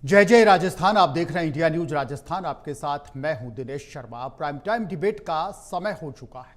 जय जय राजस्थान। आप देख रहे हैं इंडिया न्यूज राजस्थान। आपके साथ मैं हूं Dinesh Sharma. Prime time debate का समय हो चुका है।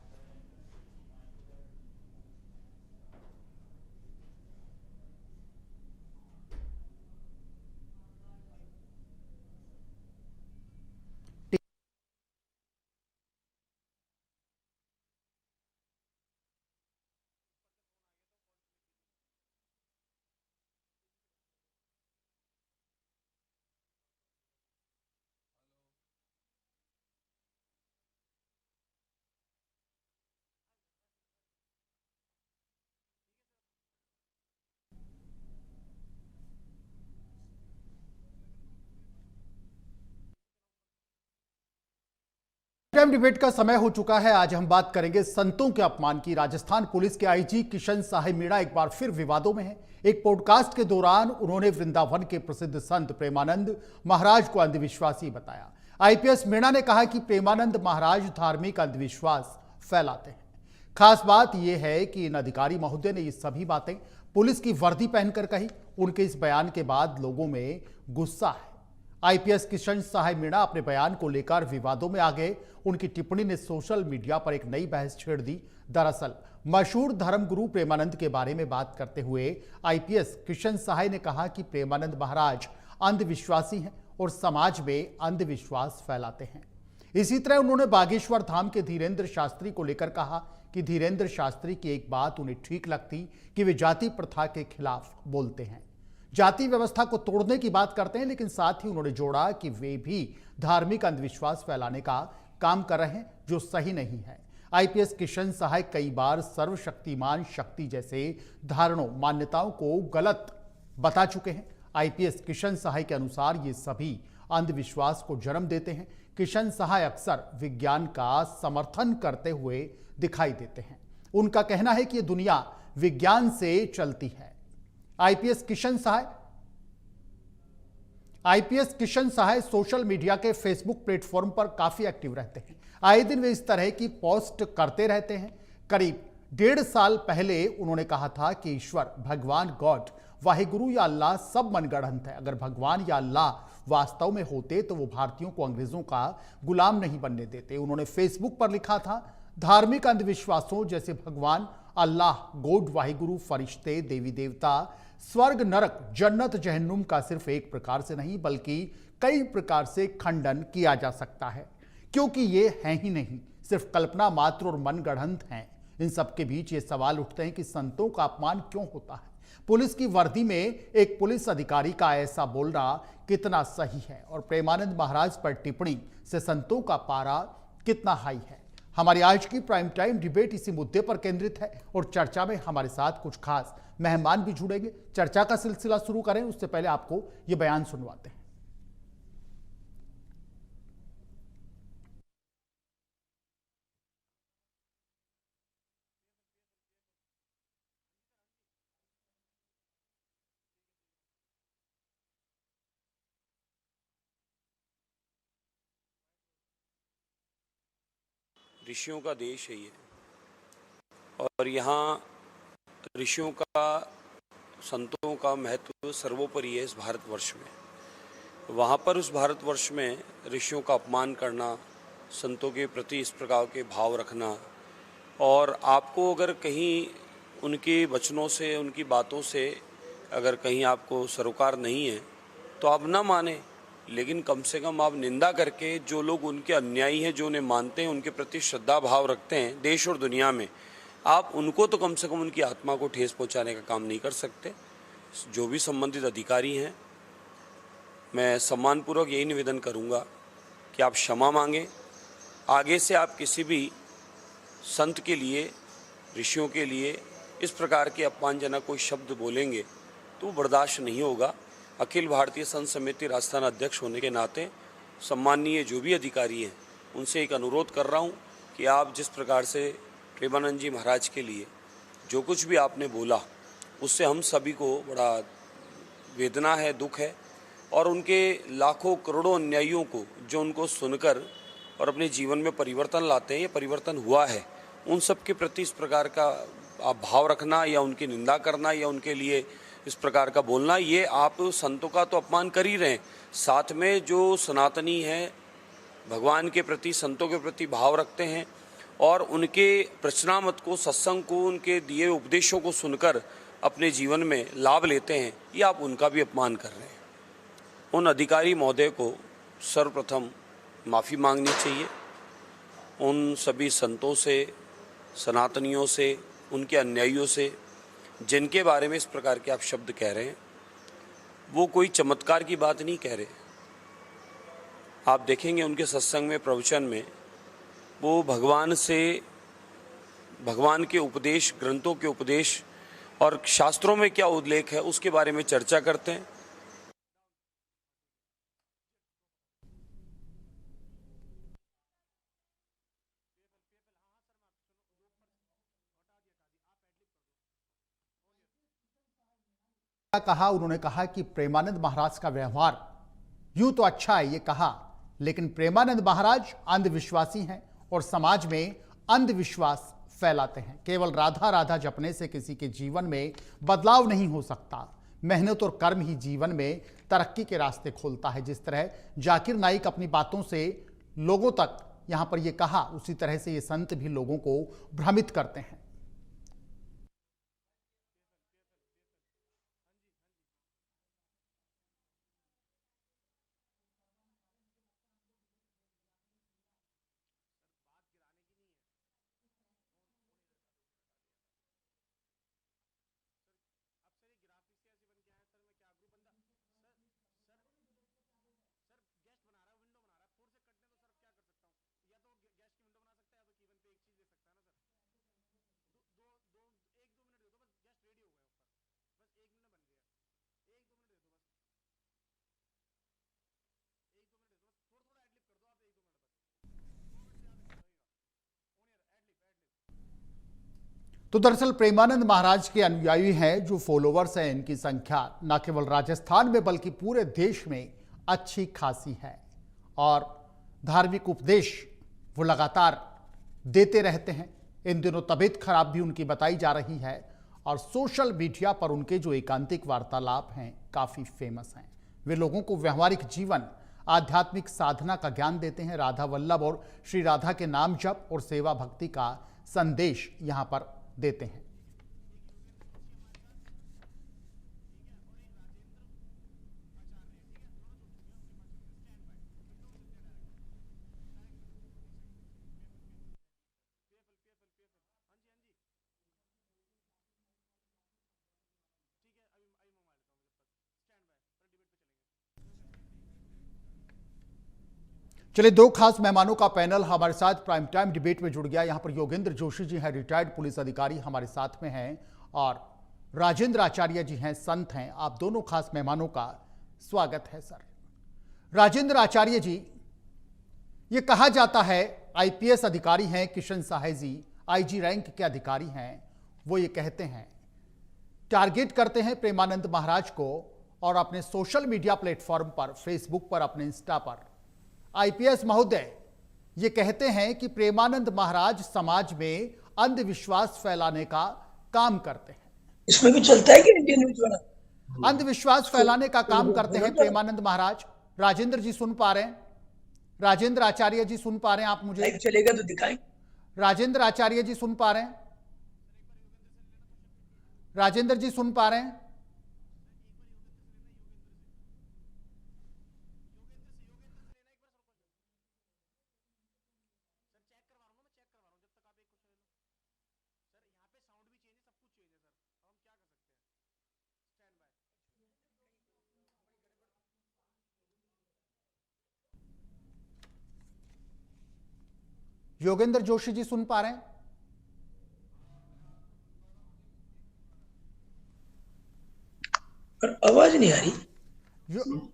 टाइम डिबेट का समय हो चुका है। आज हम बात करेंगे संतों के अपमान की। राजस्थान पुलिस के आईजी किशन साहे मीणा एक बार फिर विवादों में हैं। एक पॉडकास्ट के दौरान उन्होंने वृंदावन के प्रसिद्ध संत प्रेमानंद महाराज को अंधविश्वासी बताया। आईपीएस मीणा ने कहा कि प्रेमानंद महाराज धार्मिक अंधविश्वास फैलाते हैं। खास बात यह है कि इन अधिकारी महोदय ने ये सभी बातें पुलिस की वर्दी पहनकर कही। उनके इस बयान के बाद लोगों में गुस्सा है। आईपीएस किशन साहे मीणा अपने बयान को लेकर विवादों में आ गए। उनकी टिप्पणी ने सोशल मीडिया पर एक नई बहस छेड़ दी। दरअसल मशहूर धर्मगुरु प्रेमानंद के बारे में बात करते हुए आईपीएस किशन साहे ने कहा कि प्रेमानंद महाराज अंधविश्वासी हैं और समाज में अंधविश्वास फैलाते हैं। इसी तरह उन्होंने बागेश्वर धाम के धीरेन्द्र शास्त्री को लेकर कहा कि धीरेन्द्र शास्त्री की एक बात उन्हें ठीक लगती कि वे जाति प्रथा के खिलाफ बोलते हैं, जाति व्यवस्था को तोड़ने की बात करते हैं, लेकिन साथ ही उन्होंने जोड़ा कि वे भी धार्मिक अंधविश्वास फैलाने का काम कर रहे हैं जो सही नहीं है। आईपीएस किशन साहे कई बार सर्वशक्तिमान शक्ति जैसे धारणों मान्यताओं को गलत बता चुके हैं। आईपीएस किशन साहे के अनुसार ये सभी अंधविश्वास को जन्म देते हैं। किशन साहे अक्सर विज्ञान का समर्थन करते हुए दिखाई देते हैं। उनका कहना है कि ये दुनिया विज्ञान से चलती है। आईपीएस किशन साहे सोशल मीडिया के फेसबुक प्लेटफॉर्म पर काफी एक्टिव रहते हैं। आए दिन वे इस तरह की पोस्ट करते रहते हैं। करीब 1.5 साल पहले उन्होंने कहा था कि ईश्वर, भगवान, गॉड, वाहिगुरु या अल्लाह सब मनगढ़ंत है। अगर भगवान या अल्लाह वास्तव में होते तो वो भारतीयों को अंग्रेजों का गुलाम नहीं बनने देते। उन्होंने फेसबुक पर लिखा था, धार्मिक अंधविश्वासों जैसे भगवान, अल्लाह, गॉड, वाहिगुरु, फरिश्ते, देवी देवता, स्वर्ग, नरक, जन्नत, जहन्नुम का सिर्फ एक प्रकार से नहीं बल्कि कई प्रकार से खंडन किया जा सकता है, क्योंकि ये हैं ही नहीं, सिर्फ कल्पना मात्र और मनगढ़ंत हैं। इन सबके बीच ये सवाल उठते हैं कि संतों का अपमान क्यों होता है। पुलिस की वर्दी में एक पुलिस अधिकारी का ऐसा बोलना कितना सही है और प्रेमानंद महाराज पर टिप्पणी से संतों का पारा कितना हाई है। हमारी आज की प्राइम टाइम डिबेट इसी मुद्दे पर केंद्रित है और चर्चा में हमारे साथ कुछ खास मेहमान भी जुड़ेंगे। चर्चा का सिलसिला शुरू करें उससे पहले आपको यह बयान सुनवाते हैं। ऋषियों का देश है ये, और यहाँ ऋषियों का, संतों का महत्व सर्वोपरि है इस भारतवर्ष में। वहाँ पर उस भारतवर्ष में ऋषियों का अपमान करना, संतों के प्रति इस प्रकार के भाव रखना, और आपको अगर कहीं उनके वचनों से, उनकी बातों से अगर कहीं आपको सरोकार नहीं है तो आप ना माने, लेकिन कम से कम आप निंदा करके जो लोग उनके अन्यायी हैं, जो उन्हें मानते हैं, उनके प्रति श्रद्धा भाव रखते हैं देश और दुनिया में, आप उनको तो कम से कम उनकी आत्मा को ठेस पहुंचाने का काम नहीं कर सकते। जो भी संबंधित अधिकारी हैं, मैं सम्मानपूर्वक यही निवेदन करूंगा कि आप क्षमा मांगें। आगे से आप किसी भी संत के लिए, ऋषियों के लिए इस प्रकार के अपमानजनक कोई शब्द बोलेंगे तो वो बर्दाश्त नहीं होगा। अखिल भारतीय संत समिति राजस्थान अध्यक्ष होने के नाते सम्माननीय जो भी अधिकारी हैं उनसे एक अनुरोध कर रहा हूं कि आप जिस प्रकार से प्रेमानंद जी महाराज के लिए जो कुछ भी आपने बोला, उससे हम सभी को बड़ा वेदना है, दुख है, और उनके लाखों करोड़ों अन्यायियों को जो उनको सुनकर और अपने जीवन में परिवर्तन लाते हैं, ये परिवर्तन हुआ है, उन सब के प्रति इस प्रकार का आप भाव रखना या उनकी निंदा करना या उनके लिए इस प्रकार का बोलना, ये आप संतों का तो अपमान कर ही रहे हैं, साथ में जो सनातनी हैं, भगवान के प्रति, संतों के प्रति भाव रखते हैं और उनके प्रचनामत को, सत्संग को, उनके दिए उपदेशों को सुनकर अपने जीवन में लाभ लेते हैं, ये आप उनका भी अपमान कर रहे हैं। उन अधिकारी महोदय को सर्वप्रथम माफ़ी मांगनी चाहिए। उन सभी संतों से, सनातनियों से, उनके अनुयायियों से जिनके बारे में इस प्रकार के आप शब्द कह रहे हैं, वो कोई चमत्कार की बात नहीं कह रहे। आप देखेंगे उनके सत्संग में, प्रवचन में, वो भगवान से, भगवान के उपदेश, ग्रंथों के उपदेश और शास्त्रों में क्या उल्लेख है उसके बारे में चर्चा करते हैं। कहा, उन्होंने कहा कि प्रेमानंद महाराज का व्यवहार यूं तो अच्छा है, ये कहा, लेकिन प्रेमानंद महाराज अंधविश्वासी हैं और समाज में अंधविश्वास फैलाते हैं। केवल राधा राधा जपने से किसी के जीवन में बदलाव नहीं हो सकता। मेहनत और कर्म ही जीवन में तरक्की के रास्ते खोलता है। जिस तरह जाकिर नाइक अपनी बातों से लोगों तक यहां पर यह कहा, उसी तरह से ये संत भी लोगों को भ्रमित करते हैं। तो दरअसल प्रेमानंद महाराज के अनुयायी हैं, जो फॉलोवर्स हैं, इनकी संख्या न केवल राजस्थान में बल्कि पूरे देश में अच्छी खासी है और धार्मिक उपदेश वो लगातार देते रहते हैं। इन दिनों तबीयत खराब भी उनकी बताई जा रही है और सोशल मीडिया पर उनके जो एकांतिक वार्तालाप हैं काफ़ी फेमस हैं। वे लोगों को व्यवहारिक जीवन, आध्यात्मिक साधना का ज्ञान देते हैं। राधा वल्लभ और श्री राधा के नाम जप और सेवा भक्ति का संदेश यहाँ पर देते हैं। चलिए, दो खास मेहमानों का पैनल हमारे साथ प्राइम टाइम डिबेट में जुड़ गया। यहां पर योगेंद्र जोशी जी हैं, रिटायर्ड पुलिस अधिकारी हमारे साथ में हैं, और राजेंद्र आचार्य जी हैं, संत हैं। आप दोनों खास मेहमानों का स्वागत है सर। राजेंद्र आचार्य जी, ये कहा जाता है आईपीएस अधिकारी हैं किशन साहे जी, आईजी रैंक के अधिकारी हैं, वो ये कहते हैं, टारगेट करते हैं प्रेमानंद महाराज को और अपने सोशल मीडिया प्लेटफॉर्म पर, फेसबुक पर, अपने इंस्टा पर आईपीएस महोदय ये कहते हैं कि प्रेमानंद महाराज समाज में अंधविश्वास फैलाने का काम करते हैं। इसमें भी चलता है कि इंडियन न्यूज़ वाला अंधविश्वास फैलाने का काम करते हैं प्रेमानंद महाराज। राजेंद्र जी सुन पा रहे हैं? राजेंद्र आचार्य जी सुन पा रहे हैं आप मुझे? लाइव चलेगा तो दिखाएं। राजेंद्र आचार्य जी सुन पा रहे हैं? राजेंद्र जी सुन पा रहे हैं? योगेंद्र जोशी जी सुन पा रहे हैं? पर आवाज नहीं आ रही।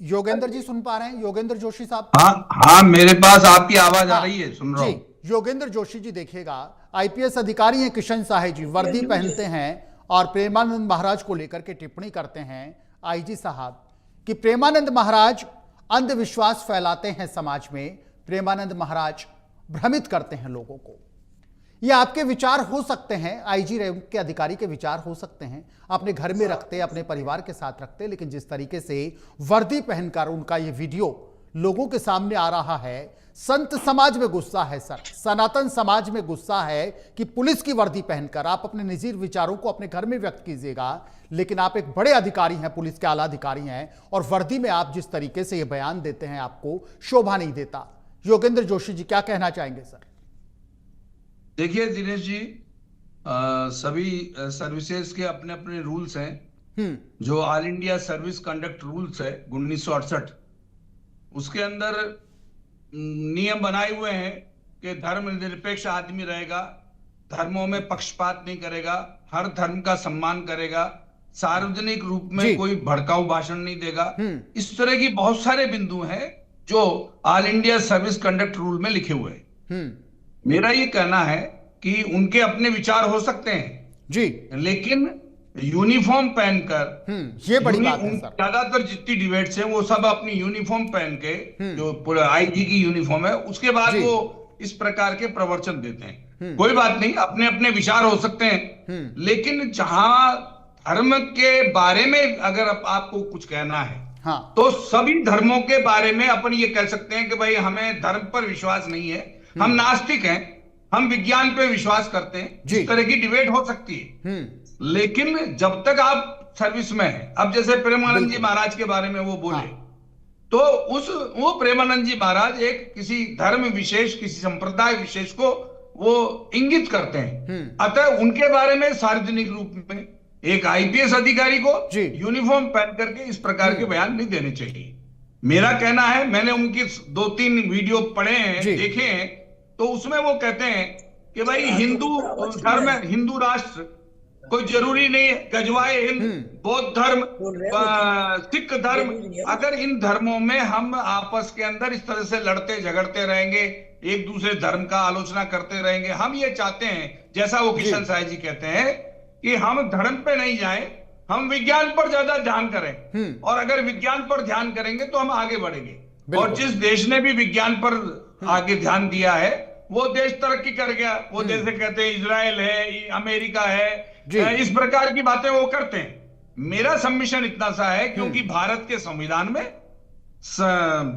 योगेंद्र जी सुन पा रहे हैं? योगेंद्र जोशी साहब? हाँ, मेरे पास आपकी आवाज आ रही है, सुन रहा हूं। योगेंद्र जोशी जी, देखिएगा, आईपीएस अधिकारी हैं किशन साहे जी, वर्दी पहनते हैं और प्रेमानंद महाराज को लेकर के टिप्पणी करते हैं आईजी साहब कि प्रेमानंद महाराज अंधविश्वास फैलाते हैं समाज में, प्रेमानंद महाराज भ्रमित करते हैं लोगों को। ये आपके विचार हो सकते हैं, आईजी रैंक के अधिकारी के विचार हो सकते हैं, अपने घर में रखते, अपने परिवार के साथ रखते, लेकिन जिस तरीके से वर्दी पहनकर उनका ये वीडियो लोगों के सामने आ रहा है, संत समाज में गुस्सा है सर, सनातन समाज में गुस्सा है कि पुलिस की वर्दी पहनकर आप अपने निजी विचारों को अपने घर में व्यक्त कीजिएगा, लेकिन आप एक बड़े अधिकारी हैं, पुलिस के आला अधिकारी हैं, और वर्दी में आप जिस तरीके से ये बयान देते हैं आपको शोभा नहीं देता। योगेंद्र जोशी जी क्या कहना चाहेंगे सर? देखिए दिनेश जी, सभी सर्विसेज के अपने अपने रूल्स हैं। जो all India service conduct rules है 1968, उसके अंदर नियम बनाए हुए हैं कि धर्मनिरपेक्ष आदमी रहेगा, धर्मों में पक्षपात नहीं करेगा, हर धर्म का सम्मान करेगा, सार्वजनिक रूप में कोई भड़काऊ भाषण नहीं देगा। इस तरह की बहुत सारे बिंदु हैं जो all India service conduct rule में लिखे हुए हैं। मेरा ये कहना है कि उनके अपने विचार हो सकते हैं जी, लेकिन यूनिफॉर्म पहनकर, ये बड़ी बात है सर। ज्यादातर जितनी डिबेट्स हैं वो सब अपनी यूनिफॉर्म पहन के, जो आईजी की यूनिफॉर्म है, उसके बाद वो इस प्रकार के प्रवचन देते हैं। कोई बात नहीं, अपने अपने विचार हो सकते हैं, लेकिन जहां धर्म के बारे में अगर आपको कुछ कहना है, हाँ, तो सभी धर्मों के बारे में अपन ये कह सकते हैं कि भाई हमें धर्म पर विश्वास नहीं है, हम नास्तिक हैं, हम विज्ञान पे विश्वास करते हैं, इस तरह की डिबेट हो सकती है। लेकिन जब तक आप सर्विस में हैं, अब जैसे प्रेमानंद जी महाराज के बारे में वो बोले, तो वो प्रेमानंद जी महाराज एक किसी धर्म विशेष, किसी संप्रदाय विशेष को वो इंगित करते हैं, अतः उनके बारे में सार्वजनिक रूप में एक आईपीएस अधिकारी को यूनिफॉर्म पहन करके इस प्रकार के बयान नहीं देने चाहिए। मेरा कहना है, मैंने उनकी 2-3 वीडियो पढ़े हैं, देखे हैं, तो उसमें वो कहते हैं कि भाई हिंदू धर्म, हिंदू राष्ट्र कोई जरूरी नहीं है, गजवाए हिंद, बौद्ध धर्म, सिख धर्म, अगर इन धर्मों में हम आपस के अंदर इस तरह से लड़ते झगड़ते रहेंगे, एक दूसरे धर्म का आलोचना करते रहेंगे, हम ये चाहते हैं, जैसा वो किशन साय जी कहते हैं, कि हम धर्म पे नहीं जाएं, हम विज्ञान पर ज्यादा ध्यान करें, और अगर विज्ञान पर ध्यान करेंगे तो हम आगे बढ़ेंगे। और जिस देश ने भी विज्ञान पर आगे ध्यान दिया है वो देश तरक्की कर गया। वो जैसे कहते हैं इजराइल है, अमेरिका है, इस प्रकार की बातें वो करते हैं। मेरा सबमिशन इतना सा है, क्योंकि भारत के संविधान में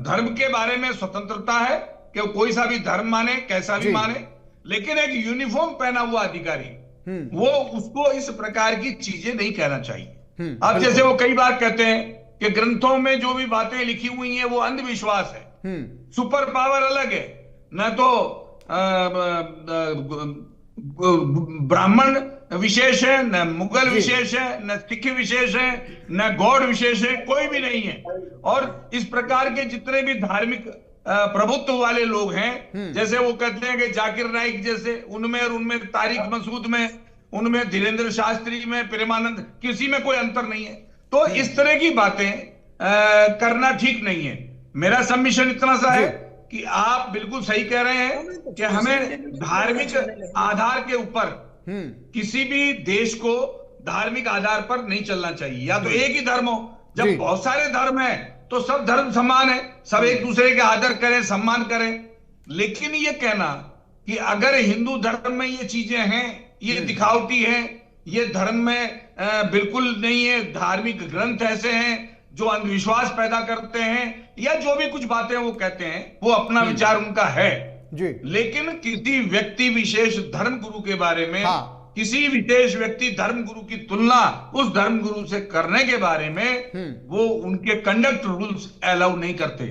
धर्म के बारे में स्वतंत्रता है कि कोई सा भी धर्म माने, कैसा भी माने, लेकिन एक यूनिफॉर्म पहना हुआ अधिकारी वो उसको इस प्रकार की चीजें नहीं कहना चाहिए। अब जैसे वो कई बार कहते हैं कि ग्रंथों में जो भी बातें लिखी हुई हैं वो अंधविश्वास है, सुपर पावर अलग है, न तो ब्राह्मण विशेष है, न मुगल विशेष है, न सिख विशेष है, न गौड़ विशेष है, कोई भी नहीं है। और इस प्रकार के जितने भी धार्मिक प्रभुत्व वाले लोग हैं, जैसे वो कहते हैं कि जाकिर नाइक जैसे, उनमें और उनमें तारिक मसूद में, उनमें धीरेन्द्र शास्त्री में, प्रेमानंद, किसी में कोई अंतर नहीं है। तो इस तरह की बातें करना ठीक नहीं है। मेरा सबमिशन इतना सा है कि आप बिल्कुल सही कह रहे हैं कि हमें धार्मिक आधार के ऊपर किसी भी देश को धार्मिक आधार पर नहीं चलना चाहिए। या तो एक ही धर्म हो, जब बहुत सारे धर्म हैं तो सब धर्म समान है, सब एक दूसरे के आदर करें, सम्मान करें। लेकिन ये कहना कि अगर हिंदू धर्म में ये चीजें हैं, ये दिखावटी हैं, ये धर्म में बिल्कुल नहीं है, धार्मिक ग्रंथ ऐसे हैं जो अंधविश्वास पैदा करते हैं, या जो भी कुछ बातें वो कहते हैं, वो अपना विचार उनका है जी। लेकिन किसी व्यक्ति विशेष धर्म गुरु के बारे में, किसी विशेष व्यक्ति धर्म गुरु की तुलना उस धर्म गुरु से करने के बारे में वो उनके कंडक्ट रूल्स अलाउ नहीं करते।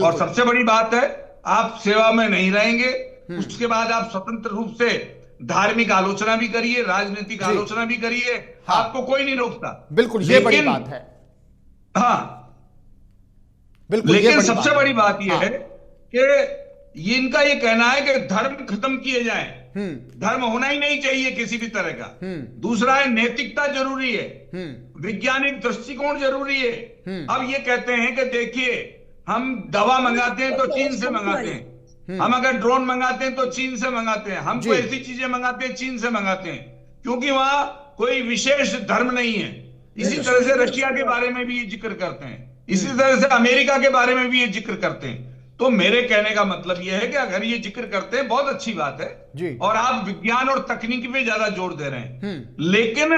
और सबसे बड़ी बात है, आप सेवा में नहीं रहेंगे, उसके बाद आप स्वतंत्र रूप से धार्मिक आलोचना भी करिए, राजनीतिक आलोचना भी करिए, आपको कोई नहीं रोकता। बिल्कुल, ये बड़ी बात है। हाँ बिल्कुल, लेकिन सबसे बड़ी बात यह है कि ये इनका ये कहना है कि धर्म खत्म किए जाएं, धर्म होना ही नहीं चाहिए किसी भी तरह का। दूसरा है नैतिकता जरूरी है, वैज्ञानिक दृष्टिकोण जरूरी है। अब ये कहते हैं कि देखिए, हम दवा मंगाते हैं तो चीन से मंगाते हैं, हम अगर ड्रोन मंगाते हैं तो चीन से मंगाते हैं, हम कोई ऐसी चीजें मंगाते हैं चीन से मंगाते हैं, क्योंकि वहां कोई विशेष धर्म नहीं है। इसी तरह से रशिया के बारे में भी ये जिक्र करते हैं, इसी तरह से अमेरिका के बारे में भी ये जिक्र करते हैं। तो मेरे कहने का मतलब यह है कि अगर ये जिक्र करते हैं बहुत अच्छी बात है जी। और आप विज्ञान और तकनीकी पे ज्यादा जोर दे रहे हैं, लेकिन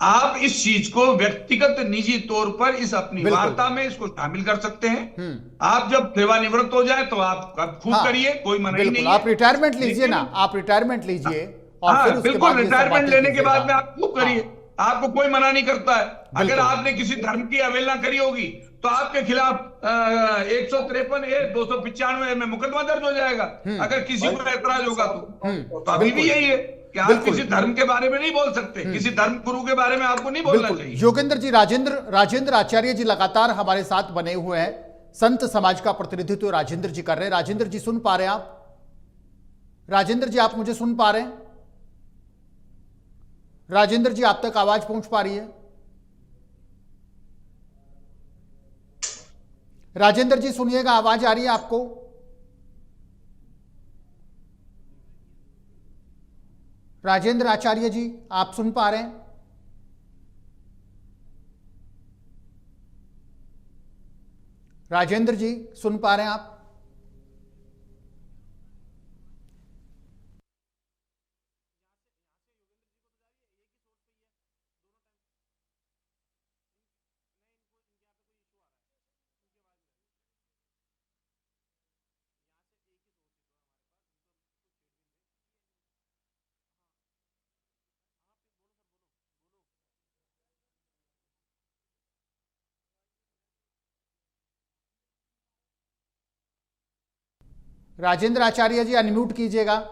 आप इस चीज को व्यक्तिगत निजी तौर पर इस अपनी वार्ता में इसको शामिल कर सकते हैं। आप जब सेवानिवृत्त हो जाए तो आप खूब करिए, कोई मना ही नहीं है। आप रिटायरमेंट लीजिए ना, आप रिटायरमेंट लीजिए और फिर उसके बिल्कुल बाद ये सब रिटायरमेंट बातें लेने के बाद कीजिएगा। में आप खूब करिए, आपको कोई मना नहीं करता है। अगर आपने किसी धर्म की अवहेलना करी होगी तो आपके खिलाफ 153 ए 295 में मुकदमा दर्ज हो जाएगा, अगर किसी को ऐतराज होगा तो अभी भी यही है कि आप किसी धर्म के बारे में नहीं बोल सकते, किसी धर्म गुरु के बारे में आपको नहीं बोलना चाहिए। योगेंद्र जी, राजेंद्र आचार्य जी लगातार हमारे साथ बने हुए हैं, संत समाज का प्रतिनिधित्व राजेंद्र जी कर रहे हैं। राजेंद्र जी सुन पा रहे हैं आप? राजेंद्र जी, आप मुझे सुन पा रहे हैं? राजेंद्र जी, आप तक आवाज पहुंच पा रही है? राजेंद्र जी सुनिएगा, आवाज आ रही है आपको? राजेंद्र आचार्य जी, आप सुन पा रहे हैं? राजेंद्र जी सुन पा रहे हैं आप? राजेंद्र आचार्य जी अनम्यूट कीजिएगा।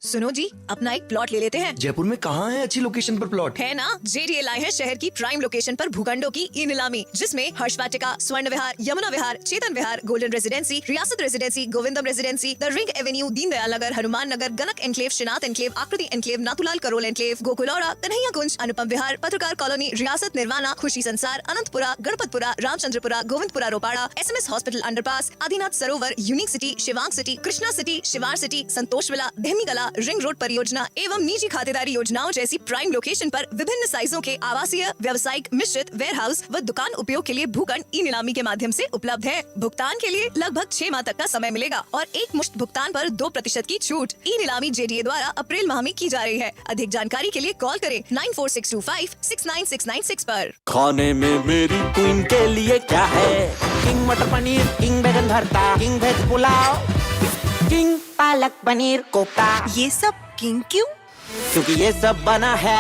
सुनो जी, अपना एक प्लॉट ले लेते हैं। जयपुर में कहाँ है अच्छी लोकेशन पर प्लॉट? है ना, JDA लाए हैं शहर की प्राइम लोकेशन पर भूखंडों की ई नीलामी, जिसमें Harsh Vatika, Swarn Vihar, Yamuna Vihar, Chetan Vihar, golden residency, Riyasat residency, Govindam residency, the ring avenue, Deendayal Nagar, Hanuman Nagar, Ganak enclave, Shinath enclave, Aakriti enclave, Nathulal Karol enclave, Gokulaura, Kanhaiya Kunj, Anupam Vihar, Patrakar colony, Riyasat Nirvana, Khushi Sansar, Anantpura, Ganpatpura, Ramchandrapura, Govindpura Ropada, SMS hospital underpass, Adinath Sarovar, unique city, Shivang city, Krishna city, Shivar city, Santosh villa, Dhahmi Gala, ring road परियोजना एवं निजी खातेदारी योजनाओं जैसी प्राइम लोकेशन पर विभिन्न साइजों के आवासीय, व्यावसायिक, मिश्रित, वेयरहाउस व दुकान उपयोग के लिए भूखंड ई नीलामी के माध्यम से उपलब्ध है। भुगतान के लिए लगभग 6 माह तक का समय मिलेगा और एक मुश्त भुगतान पर 2% की छूट। ई नीलामी JDA द्वारा अप्रैल माह में की जा रही है। अधिक जानकारी के लिए कॉल करें 9462569696 पर। खाने में मेरी क्वीन के लिए क्या है? किंग मटर पनीर, किंग बैगन भरता, king veg pulao, king palak paneer kofta. ये सब किंग क्यों? क्योंकि ये सब बना है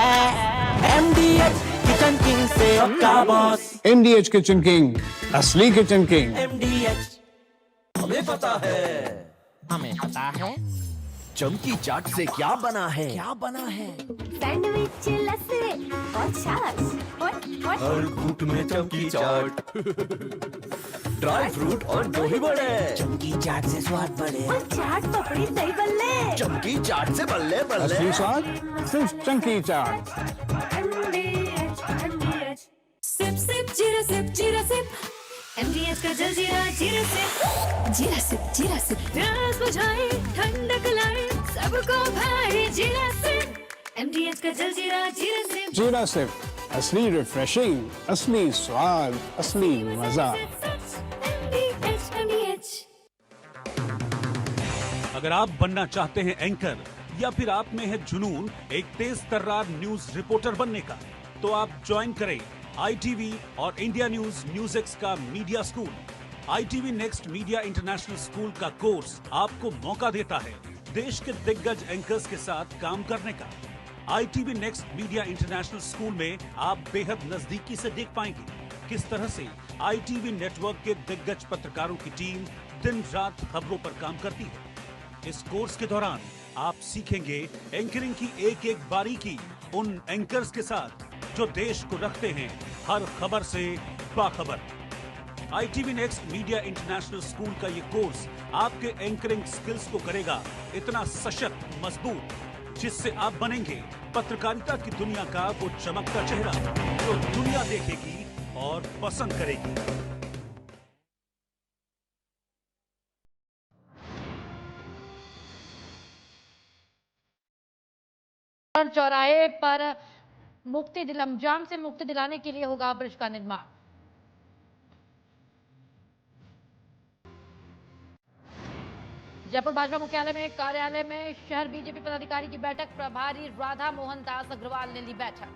MDH किचन किंग से। का बॉस MDH किचन किंग, असली किचन किंग। MDH हमें पता है, हमें पता है चमकी चाट से क्या बना है, क्या बना है। सैंडविच, लस्सी और छाछ और हर घूंट में चमकी चाट, ड्राई फ्रूट और दही बड़े। चमकी चाट से स्वाद बढ़े, और चाट पपड़ी दही बल्ले। चमकी चाट से बल्ले बल्ले। असली स्वाद सिर्फ चंकी चाट। सिप सिप जीरा सिप, जीरा सिप। MDH का जलजीरा जीरा सिप, जीरा सिप, जीरा सिप। प्यास बुझाए, ठंडक लाए, सबको भाए जीरा सिप। MDH का जलजीरा जीरा सिप। जीरा सिर्फ असली रिफ्रेशिंग, असली स्वाद, असली मजा। MDH। अगर आप बनना चाहते हैं एंकर या फिर आप में है जुनून एक तेज तर्रार न्यूज रिपोर्टर बनने का, तो आप ज्वाइन करें ITV और इंडिया न्यूज़ X का media school. ITV next media international school का कोर्स आपको मौका देता है देश के दिग्गज एंकर्स के साथ काम करने का। ITV next media international school में आप बेहद नजदीकी से देख पाएंगे किस तरह से ITV नेटवर्क के दिग्गज पत्रकारों की टीम दिन रात खबरों पर काम करती है। इस कोर्स के दौरान आप सीखेंगे एंकरिंग की एक एक बारीकी उन एंकर्स के साथ जो देश को रखते हैं हर खबर से बाखबर। ITV next media international school का ये कोर्स आपके एंकरिंग स्किल्स को करेगा इतना सशक्त, मजबूत, जिससे आप बनेंगे पत्रकारिता की दुनिया का वो चमकता चेहरा जो दुनिया देखेगी और पसंद करेगी। चौराहे पर जाम से मुक्ति दिलाने के लिए होगा ब्रिज का निर्माण। जयपुर भाजपा मुख्यालय में कार्यालय में शहर बीजेपी पदाधिकारी की बैठक। प्रभारी राधा मोहन दास अग्रवाल ने ली बैठक।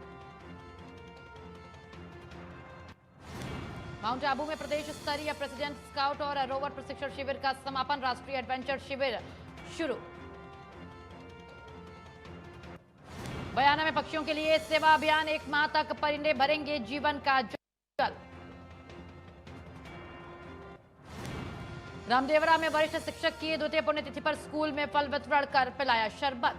माउंट आबू में प्रदेश स्तरीय प्रेसिडेंट स्काउट और रोवर प्रशिक्षण शिविर का समापन। राष्ट्रीय एडवेंचर शिविर शुरू। बयाना में पक्षियों के लिए सेवा अभियान। 1 माह तक परिंदे भरेंगे जीवन का जल। रामदेवरा में वरिष्ठ शिक्षक की द्वितीय पुण्यतिथि पर स्कूल में फल वितरण कर पिलाया शरबत।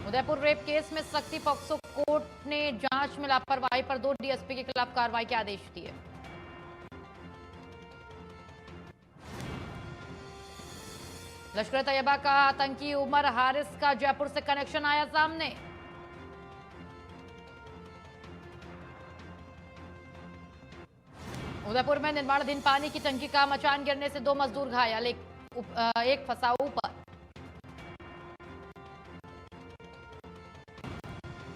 उदयपुर रेप केस में सख्ती। पॉक्सो कोर्ट ने जांच में लापरवाही पर 2 डीएसपी के खिलाफ कार्रवाई के आदेश दिए। लश्कर तैयबा का आतंकी उमर हारिस का जयपुर से कनेक्शन आया सामने। उदयपुर में निर्माणाधीन पानी की टंकी का मचान गिरने से 2 मजदूर घायल, एक फंसा ऊपर।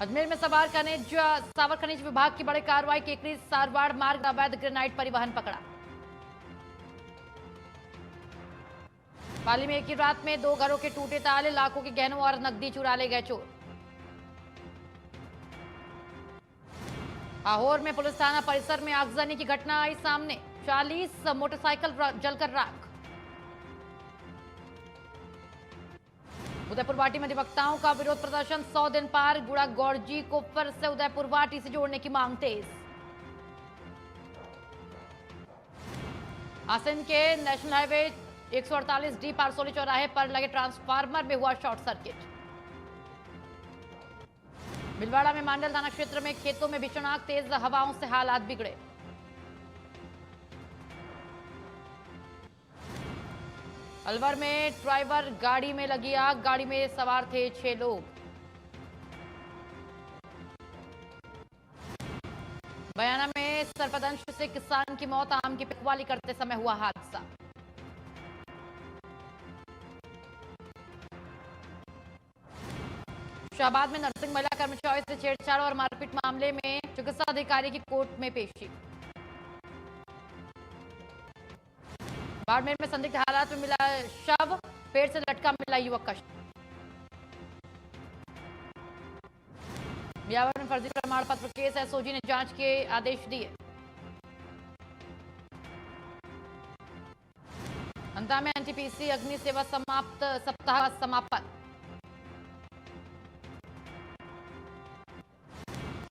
अजमेर में सावर खनिज विभाग की बड़ी कार्रवाई। केकरी सारवाड़ मार्ग अवैध ग्रेनाइट परिवहन पकड़ा। पाली में एक ही रात में 2 घरों के टूटे ताले। लाखों के गहनों और नकदी चुरा ले गए चोर। आहोर में पुलिस थाना परिसर में आगजनी की घटना आई सामने। 40 मोटरसाइकिल जलकर राख। उदयपुर वाटी में अधिवक्ताओं का विरोध प्रदर्शन। 100 दिन पार। गुड़ा गौरजी को फिर से उदयपुर वाटी से जोड़ने की मांग तेज। आसन के नेशनल हाईवे 148D पारसोली चौराहे पर लगे ट्रांसफार्मर में हुआ शॉर्ट सर्किट। भिलवाड़ा में मांडल थाना क्षेत्र में खेतों में भीषण आग। तेज हवाओं से हालात बिगड़े। अलवर में ड्राइवर गाड़ी में लगी आग। गाड़ी में सवार थे 6 लोग। बयाना में सर्पदंश से किसान की मौत। आम की पिकवाली करते समय हुआ हादसा। शाहबाद में नर्सिंग महिला कर्मचारी से छेड़छाड़ और मारपीट मामले में चिकित्सा अधिकारी की कोर्ट में पेशी। बाड़मेर में संदिग्ध हालात में मिला शव। पेड़ से लटका मिला युवक का शव। ब्यावर में फर्जी प्रमाण पत्र केस। एसओजी ने जांच के आदेश दिए। अंता में एनटीपीसी अग्नि सेवा समाप्त सप्ताह का समापन।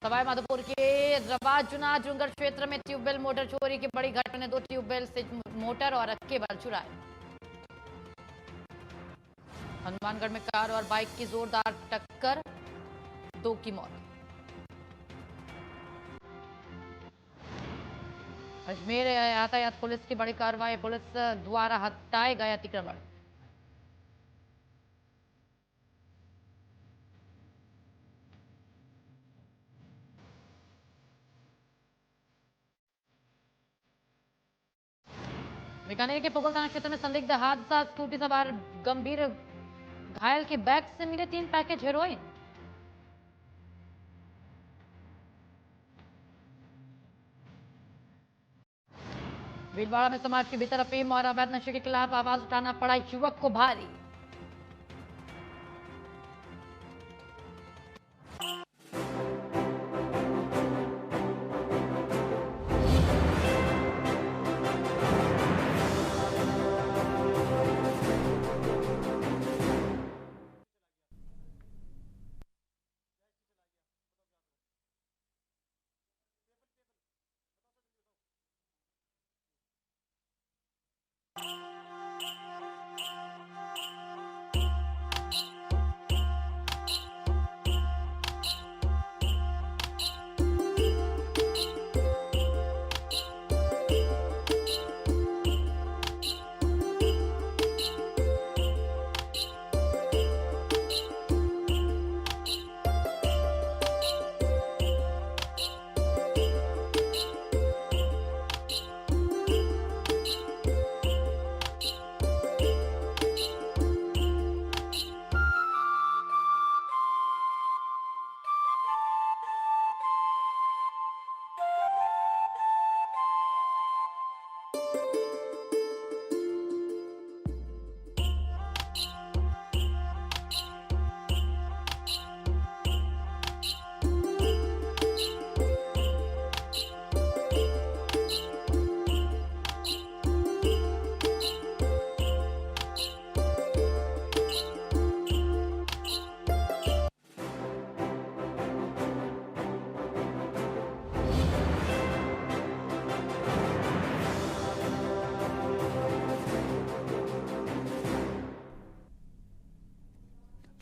सवाई माधोपुर के रवाजुना जुंगर क्षेत्र में ट्यूबवेल मोटर चोरी की बड़ी घटना। 2 ट्यूबवेल से मोटर और केबल चुराए। हनुमानगढ़ में कार और बाइक की जोरदार टक्कर। 2 की मौत। अजमेर यातायात पुलिस की बड़ी कार्रवाई। पुलिस द्वारा हटाए गए अतिक्रमण। बीकानेर के पोगल थाना क्षेत्र में संदिग्ध हादसा। स्कूटी सवार गंभीर घायल के बैग से मिले 3 पैकेज हेरोइन। भीलवाड़ा में समाज के भीतर अफीम और अवैध नशे के खिलाफ आवाज उठाना पड़ा युवक को भारी।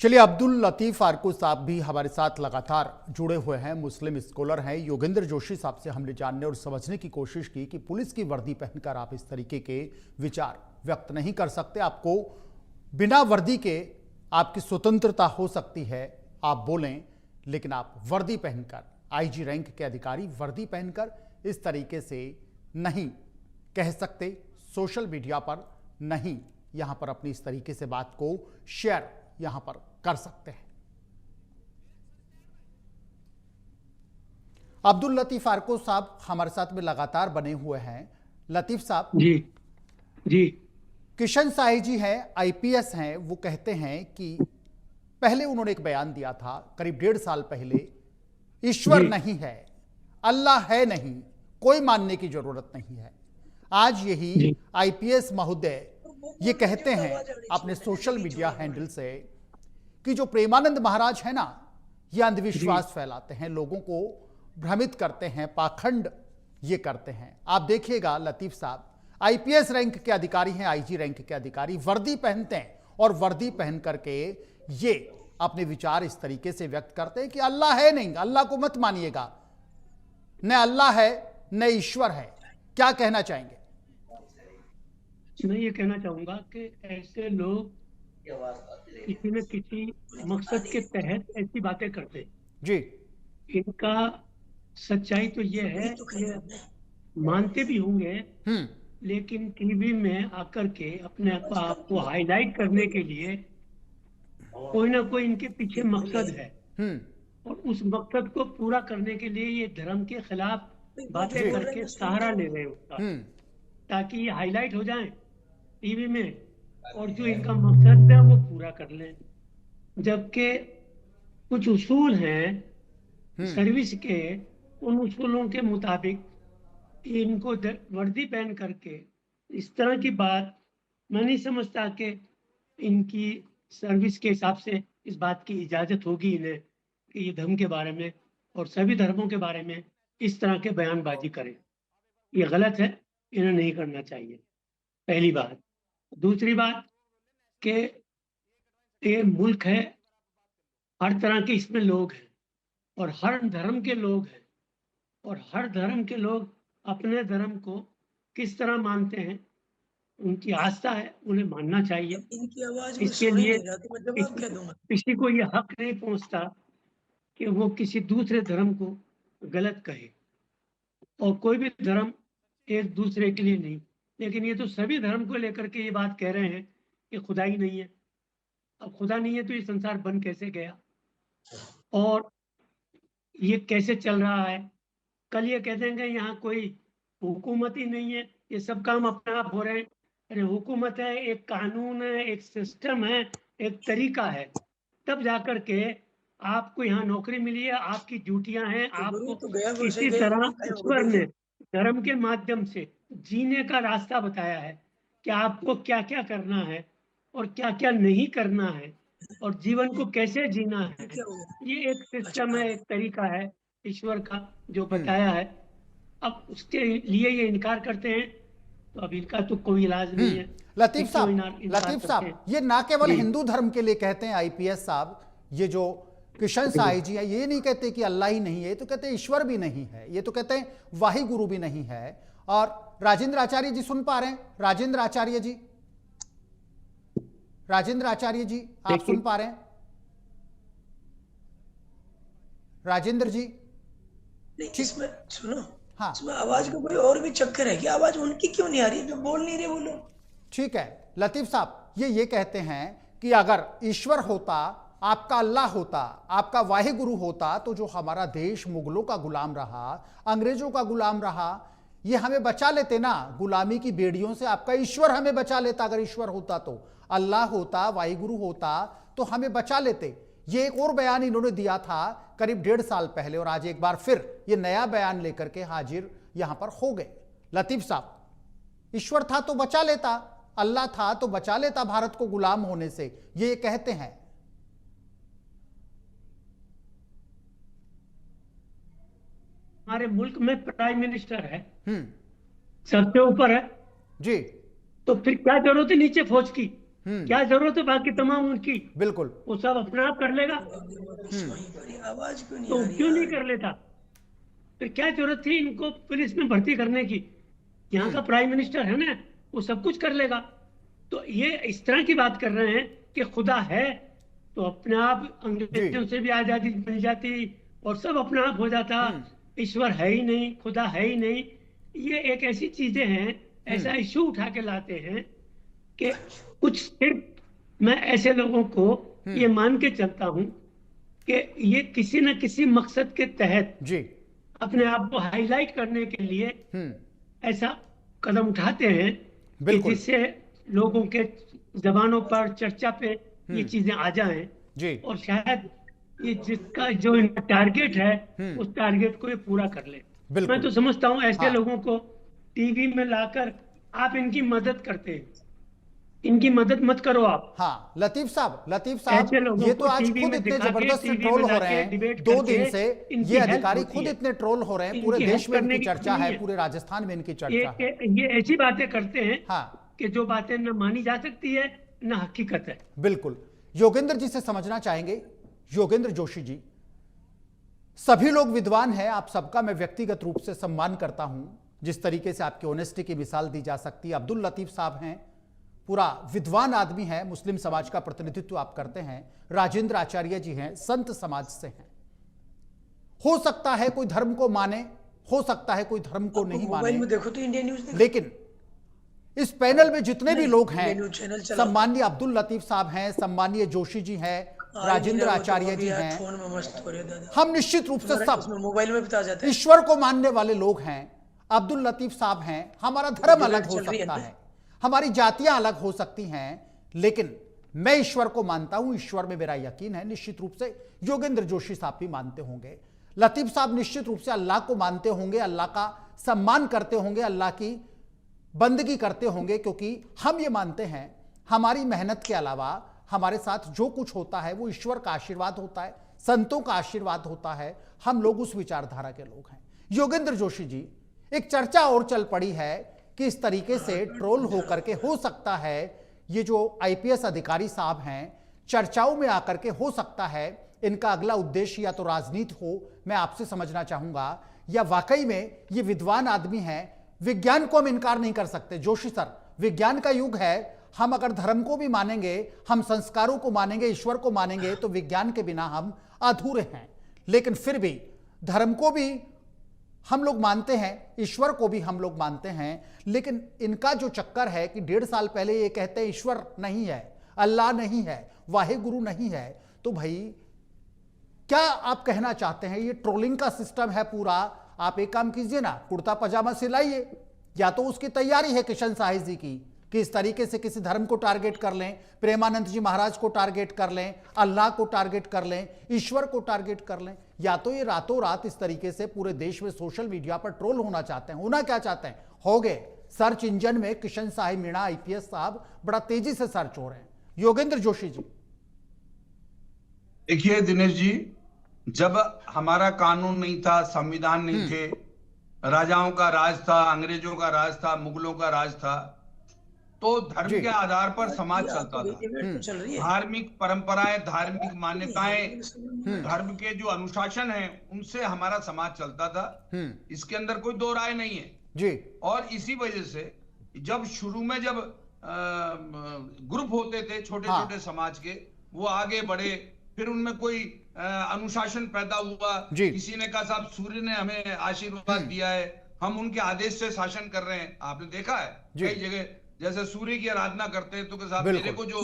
चलिए, अब्दुल लतीफ फारकू साहब भी हमारे साथ लगातार जुड़े हुए हैं, मुस्लिम स्कॉलर हैं। योगेंद्र जोशी साहब से हमने जानने और समझने की कोशिश की कि पुलिस की वर्दी पहनकर आप इस तरीके के विचार व्यक्त नहीं कर सकते। आपको बिना वर्दी के आपकी स्वतंत्रता हो सकती है, आप बोलें, लेकिन आप वर्दी पहनकर, आईजी रैंक के अधिकारी वर्दी पहनकर इस तरीके से नहीं कह सकते। सोशल मीडिया पर नहीं यहां पर अपनी इस तरीके से बात को शेयर यहां पर कर सकते हैं। अब्दुल लतीफ फारकू साहब हमारे साथ में लगातार बने हुए हैं। लतीफ साहब जी जी, किशन साही जी हैं, आईपीएस हैं। वो कहते हैं कि पहले उन्होंने एक बयान दिया था करीब 1.5 साल पहले, ईश्वर नहीं है, अल्लाह है नहीं, कोई मानने की जरूरत नहीं है। आज यही आईपीएस महोदय ये कहते हैं अपने सोशल मीडिया हैंडल से कि जो प्रेमानंद महाराज है ना, ये अंधविश्वास फैलाते हैं, लोगों को भ्रमित करते हैं, पाखंड ये करते हैं। आप देखिएगा लतीफ साहब, आईपीएस रैंक के अधिकारी हैं, आईजी रैंक के अधिकारी वर्दी पहनते हैं और वर्दी पहन करके ये अपने विचार इस तरीके से व्यक्त करते हैं कि अल्लाह है नहीं, अल्लाह को मत मानिएगा, न अल्लाह है न ईश्वर है। क्या कहना चाहेंगे? मैं ये कहना चाहूंगा कि ऐसे लोग किसी न किसी मकसद के तहत ऐसी बातें करते हैं जी। इनका सच्चाई तो ये है कि मानते भी होंगे, लेकिन टीवी में आकर के अपने आप को हाईलाइट करने के लिए कोई ना कोई इनके पीछे मकसद है, और उस मकसद को पूरा करने के लिए ये धर्म के खिलाफ बातें करके सहारा ले रहे हैं उसका, ताकि ये हाईलाइट हो जाए टीवी में और जो इनका मकसद है वो पूरा कर लें। जबकि कुछ उसूल हैं सर्विस के, उन उसूलों के मुताबिक इनको वर्दी पहन करके इस तरह की बात मैं नहीं समझता कि इनकी सर्विस के हिसाब से इस बात की इजाज़त होगी इन्हें कि ये धर्म के बारे में और सभी धर्मों के बारे में इस तरह के बयानबाजी करें। ये गलत है, इन्हें नहीं करना चाहिए, पहली बात। दूसरी बात कि ये मुल्क है, हर तरह के इसमें लोग हैं और हर धर्म के लोग हैं, और हर धर्म के लोग अपने धर्म को किस तरह मानते हैं, उनकी आस्था है, उन्हें मानना चाहिए। इसके लिए किसी को ये हक नहीं पहुंचता कि वो किसी दूसरे धर्म को गलत कहे, और कोई भी धर्म एक दूसरे के लिए नहीं। लेकिन ये तो सभी धर्म को लेकर के ये बात कह रहे हैं कि खुदा ही नहीं है। अब खुदा नहीं है तो ये संसार बन कैसे गया और ये कैसे चल रहा है? कल ये कह देंगे यहाँ कोई हुकूमत ही नहीं है, ये सब काम अपने आप हो रहे हैं। अरे हुकूमत है, एक कानून है, एक सिस्टम है, एक तरीका है, तब जाकर के आपको यहाँ नौकरी मिली है, आपकी ड्यूटियां हैं। आपको इसी तरह ईश्वर ने धर्म के माध्यम से जीने का रास्ता बताया है कि आपको क्या क्या करना है और क्या क्या नहीं करना है, और जीवन को कैसे जीना है। ये एक सिस्टम है, एक तरीका है ईश्वर का जो बताया है। अब उसके लिए ये इनकार करते हैं तो अब इनका तो कोई इलाज नहीं है। लतीफ साहब, इनकार लतीफ करते साहब, हैं। ये ना केवल जी। हिंदू धर्म के लिए कहते हैं आईपीएस साहब, ये जो किशन साही जी है, ये नहीं कहते कि अल्लाह ही नहीं है, ये तो कहते हैं ईश्वर भी नहीं है, ये तो कहते हैं वाही गुरु भी नहीं है। और राजेंद्र आचार्य जी सुन पा रहे हैं? राजेंद्र आचार्य जी, राजेंद्र आचार्य जी आप सुन पा रहे हैं? राजेंद्र जी नहीं, इसमें सुनो, हाँ इसमें आवाज का कोई और भी चक्कर है कि आवाज उनकी क्यों नहीं आ रही है, जो बोल नहीं रहे वो लोग। ठीक है लतीफ साहब, ये कहते हैं कि अगर ईश्वर होता, आपका अल्लाह होता, आपका वाहिगुरु होता, तो जो हमारा देश मुगलों का गुलाम रहा, अंग्रेजों का गुलाम रहा, ये हमें बचा लेते ना गुलामी की बेड़ियों से। आपका ईश्वर हमें बचा लेता, अगर ईश्वर होता तो, अल्लाह होता, वाहिगुरु होता तो हमें बचा लेते। ये एक और बयान इन्होंने दिया था करीब 1.5 साल पहले, और आज एक बार फिर ये नया बयान लेकर के हाजिर यहां पर हो गए। लतीफ साहब, ईश्वर था तो बचा लेता, अल्लाह था तो बचा लेता भारत को गुलाम होने से, ये कहते हैं। हमारे मुल्क में प्राइम मिनिस्टर है, सबसे ऊपर है जी, तो फिर क्या जरूरत है नीचे फौज की? क्या जरूरत है बाकी तमाम उनकी? बिल्कुल, वो सब अपने आप कर लेगा, आवाज क्यों नहीं तो आ रही क्यों नहीं कर लेता? फिर क्या जरूरत थी इनको पुलिस में भर्ती करने की? यहाँ का प्राइम मिनिस्टर है ना, वो सब कुछ कर लेगा। तो ये इस तरह की बात कर रहे हैं कि खुदा है तो अपने आप अंग्रेजों से भी आजादी मिल जाती और सब अपने आप हो जाता। ईश्वर है ही नहीं, खुदा है ही नहीं। ये एक ऐसी चीजें हैं, ऐसा इशू उठा के लाते हैं कि कुछ सिर्फ मैं ऐसे लोगों को ये मान के चलता हूं कि ये किसी न किसी मकसद के तहत जी अपने आप को हाईलाइट करने के लिए ऐसा कदम उठाते हैं कि जिससे लोगों के जबानों पर, चर्चा पे ये चीजें आ जाएं जी, और शायद ये जिसका जो इनका टारगेट है उस टारगेट को ये पूरा कर ले। मैं तो समझता हूँ ऐसे लोगों को टीवी में लाकर आप इनकी मदद करते हैं, इनकी मदद मत करो आप। हाँ लतीफ साहब, ये तो आज खुद इतने जबरदस्त ट्रोल हो रहे हैं 2 दिन से, ये अधिकारी खुद इतने ट्रोल हो रहे हैं, पूरे देश में इनकी चर्चा है, पूरे राजस्थान में इनकी चर्चा है। ये ऐसी बातें करते हैं हाँ कि जो बातें न मानी जा सकती है न हकीकत है। बिल्कुल। योगेंद्र जी से समझना चाहेंगे, योगेंद्र जोशी जी, सभी लोग विद्वान हैं, आप सबका मैं व्यक्तिगत रूप से सम्मान करता हूं, जिस तरीके से आपकी ऑनेस्टी की मिसाल दी जा सकती है। अब्दुल लतीफ साहब हैं, पूरा विद्वान आदमी है, मुस्लिम समाज का प्रतिनिधित्व आप करते हैं। राजेंद्र आचार्य जी हैं, संत समाज से हैं। हो सकता है कोई धर्म को माने, हो सकता है कोई धर्म को नहीं माने, मोबाइल में देखो तो इंडिया न्यूज देखो। लेकिन इस पैनल में जितने भी लोग हैं, सम्मानीय अब्दुल लतीफ साहब हैं, सम्मानीय जोशी जी हैं, राजेंद्र आचार्य जी हैं, फोन में मस्त हो रहे दादा। हम निश्चित रूप से सब मोबाइल में बता जाते हैं, ईश्वर को मानने वाले लोग हैं। अब्दुल लतीफ साहब हैं, हमारा धर्म अलग हो सकता है, हमारी जातियां अलग हो सकती हैं, लेकिन मैं ईश्वर को मानता हूं, ईश्वर में मेरा यकीन है। निश्चित रूप से योगेंद्र जोशी साहब भी मानते होंगे, लतीफ साहब निश्चित रूप से अल्लाह को मानते होंगे, अल्लाह का सम्मान करते होंगे, अल्लाह की बंदगी करते होंगे, क्योंकि हम ये मानते हैं हमारी मेहनत के अलावा हमारे साथ जो कुछ होता है वो ईश्वर का आशीर्वाद होता है, संतों का आशीर्वाद होता है। हम लोग उस विचारधारा के लोग हैं। योगेंद्र जोशी जी, एक चर्चा और चल पड़ी है कि इस तरीके से ट्रोल होकर के हो सकता है ये जो आईपीएस अधिकारी साहब हैं चर्चाओं में आकर के, हो सकता है इनका अगला उद्देश्य या तो राजनीति हो। मैं आपसे समझना चाहूंगा, या वाकई में ये विद्वान आदमी हैं। विज्ञान को हम इनकार नहीं कर सकते जोशी सर, विज्ञान का युग है। हम अगर धर्म को भी मानेंगे, हम संस्कारों को मानेंगे, ईश्वर को मानेंगे, तो विज्ञान के बिना हम अधूरे हैं। लेकिन फिर भी धर्म को भी हम लोग मानते हैं, ईश्वर को भी हम लोग मानते हैं। लेकिन इनका जो चक्कर है कि 1.5 साल पहले ये कहते हैं ईश्वर नहीं है, अल्लाह नहीं है, वाहिगुरु नहीं है, तो भाई क्या आप कहना चाहते हैं? ये ट्रोलिंग का सिस्टम है पूरा। आप एक काम कीजिए ना, कुर्ता पजामा सिलाइए, या तो उसकी तैयारी है किशन साही जी की कि इस तरीके से किसी धर्म को टारगेट कर लें, प्रेमानंद जी महाराज को टारगेट कर लें, अल्लाह को टारगेट कर लें, ईश्वर को टारगेट कर लें, या तो ये रातों रात इस तरीके से पूरे देश में सोशल मीडिया पर ट्रोल होना चाहते हैं। होना क्या चाहते हैं? हो गए सर्च इंजन में किशन साही मीणा आईपीएस साहब बड़ा तेजी से सर्च हो रहे हैं। योगेंद्र जोशी जी, देखिए दिनेश जी, जब हमारा कानून नहीं था, संविधान नहीं थे, राजाओं का राज था, अंग्रेजों का राज था, मुगलों का राज था, तो धर्म के आधार पर समाज चलता था। धार्मिक परंपराएं, धार्मिक मान्यताएं, धर्म के जो अनुशासन है उनसे हमारा समाज चलता था। इसके अंदर कोई दो राय नहीं है जी। और इसी वजह से जब शुरू में जब ग्रुप होते थे छोटे छोटे समाज के, वो आगे बढ़े, फिर उनमें कोई अनुशासन पैदा हुआ। किसी ने कहा साहब सूर्य ने हमें आशीर्वाद दिया है, हम उनके आदेश से शासन कर रहे हैं। आपने देखा है कई जगह जैसे सूर्य की आराधना करते हैं तो साहब मेरे को जो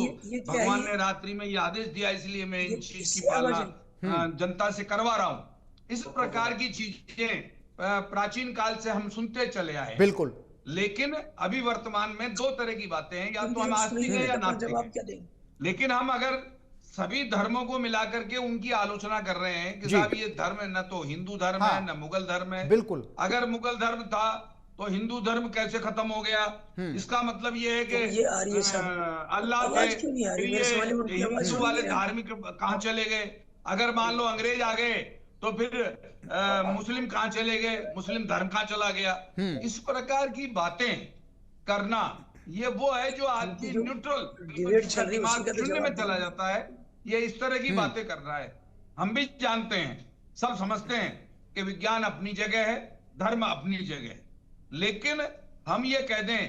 भगवान ने रात्रि में ये आदेश दिया इसलिए मैं इन चीज की पालना जनता से करवा रहा हूं। इस प्रकार की चीजें प्राचीन काल से हम सुनते चले आए। बिल्कुल। लेकिन अभी वर्तमान में दो तरह की बातें हैं, या तो हम आस्तिक हैं या नास्तिक हैं। लेकिन हम अगर सभी धर्मों को मिलाकर के उनकी आलोचना कर रहे हैं कि साहब ये धर्म न तो हिंदू धर्म है न मुगल धर्म है। बिल्कुल। अगर मुगल धर्म था तो हिंदू धर्म कैसे खत्म हो गया? इसका मतलब ये है कि अल्लाह के हिंदू वाले धार्मिक कहाँ चले गए? अगर मान लो अंग्रेज आ गए तो फिर मुस्लिम कहाँ चले गए? मुस्लिम धर्म कहाँ चला गया? इस प्रकार की बातें करना ये वो है जो आदमी न्यूट्रल दिमाग शून्य में चला जाता है, ये इस तरह की बातें कर रहा है। हम भी जानते हैं, सब समझते हैं कि विज्ञान अपनी जगह है, धर्म अपनी जगह है, लेकिन हम ये कह दें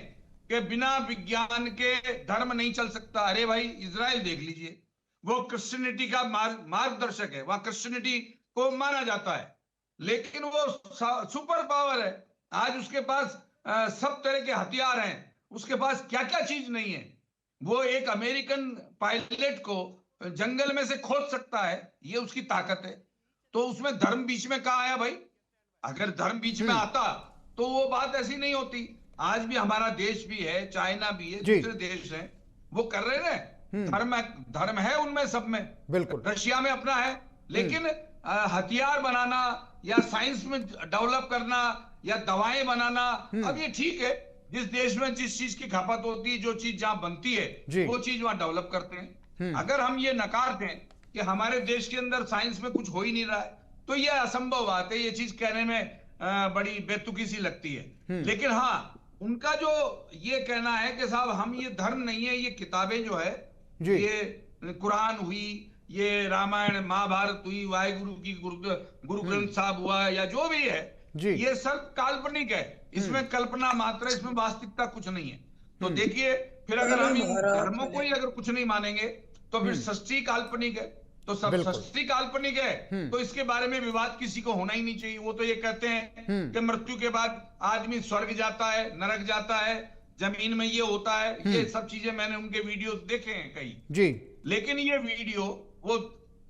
कि बिना विज्ञान के धर्म नहीं चल सकता। अरे भाई इजराइल देख लीजिए, वो क्रिश्चियनिटी का मार्गदर्शक है, वहां क्रिश्चियनिटी को माना जाता है, लेकिन वो सुपर पावर है। आज उसके पास सब तरह के हथियार हैं, उसके पास क्या क्या चीज नहीं है। वो एक अमेरिकन पायलट को जंगल में से खोज सकता है, ये उसकी ताकत है। तो उसमें धर्म बीच में कहाँ आया भाई? अगर धर्म बीच में आता तो वो बात ऐसी नहीं होती। आज भी हमारा देश भी है, चाइना भी है, दूसरे देश हैं, वो कर रहे हैं। धर्म है उनमें सब में। बिल्कुल। रशिया में अपना है, लेकिन हथियार बनाना या साइंस में डेवलप करना या दवाएं बनाना, अब ये ठीक है, जिस देश में जिस चीज की खपत होती है, जो चीज जहां बनती है वो चीज वहां डेवलप करते हैं। अगर हम ये नकार दें कि हमारे देश के अंदर साइंस में कुछ हो ही नहीं रहा है, तो ये असंभव बात है। ये चीज कहने में बड़ी बेतुकी सी लगती है। लेकिन हाँ, उनका जो ये कहना है कि साहब हम ये धर्म नहीं है, ये किताबें जो है, ये कुरान हुई, ये रामायण महाभारत हुई, वाहिगुरु की गुरु ग्रंथ साहब हुआ, या जो भी है, ये सब काल्पनिक है। इसमें कल्पना मात्र, इसमें वास्तविकता कुछ नहीं है। तो देखिए, फिर अगर हम इन धर्मों को ही अगर कुछ नहीं मानेंगे तो फिर सृष्टि काल्पनिक है, तो सब सृष्टि काल्पनिक है, तो इसके बारे में विवाद किसी को होना ही नहीं चाहिए। वो तो ये कहते हैं कि मृत्यु के बाद आदमी स्वर्ग जाता है, नरक जाता है, जमीन में ये होता है, ये सब चीजें मैंने उनके वीडियो देखे हैं कई। लेकिन ये वीडियो वो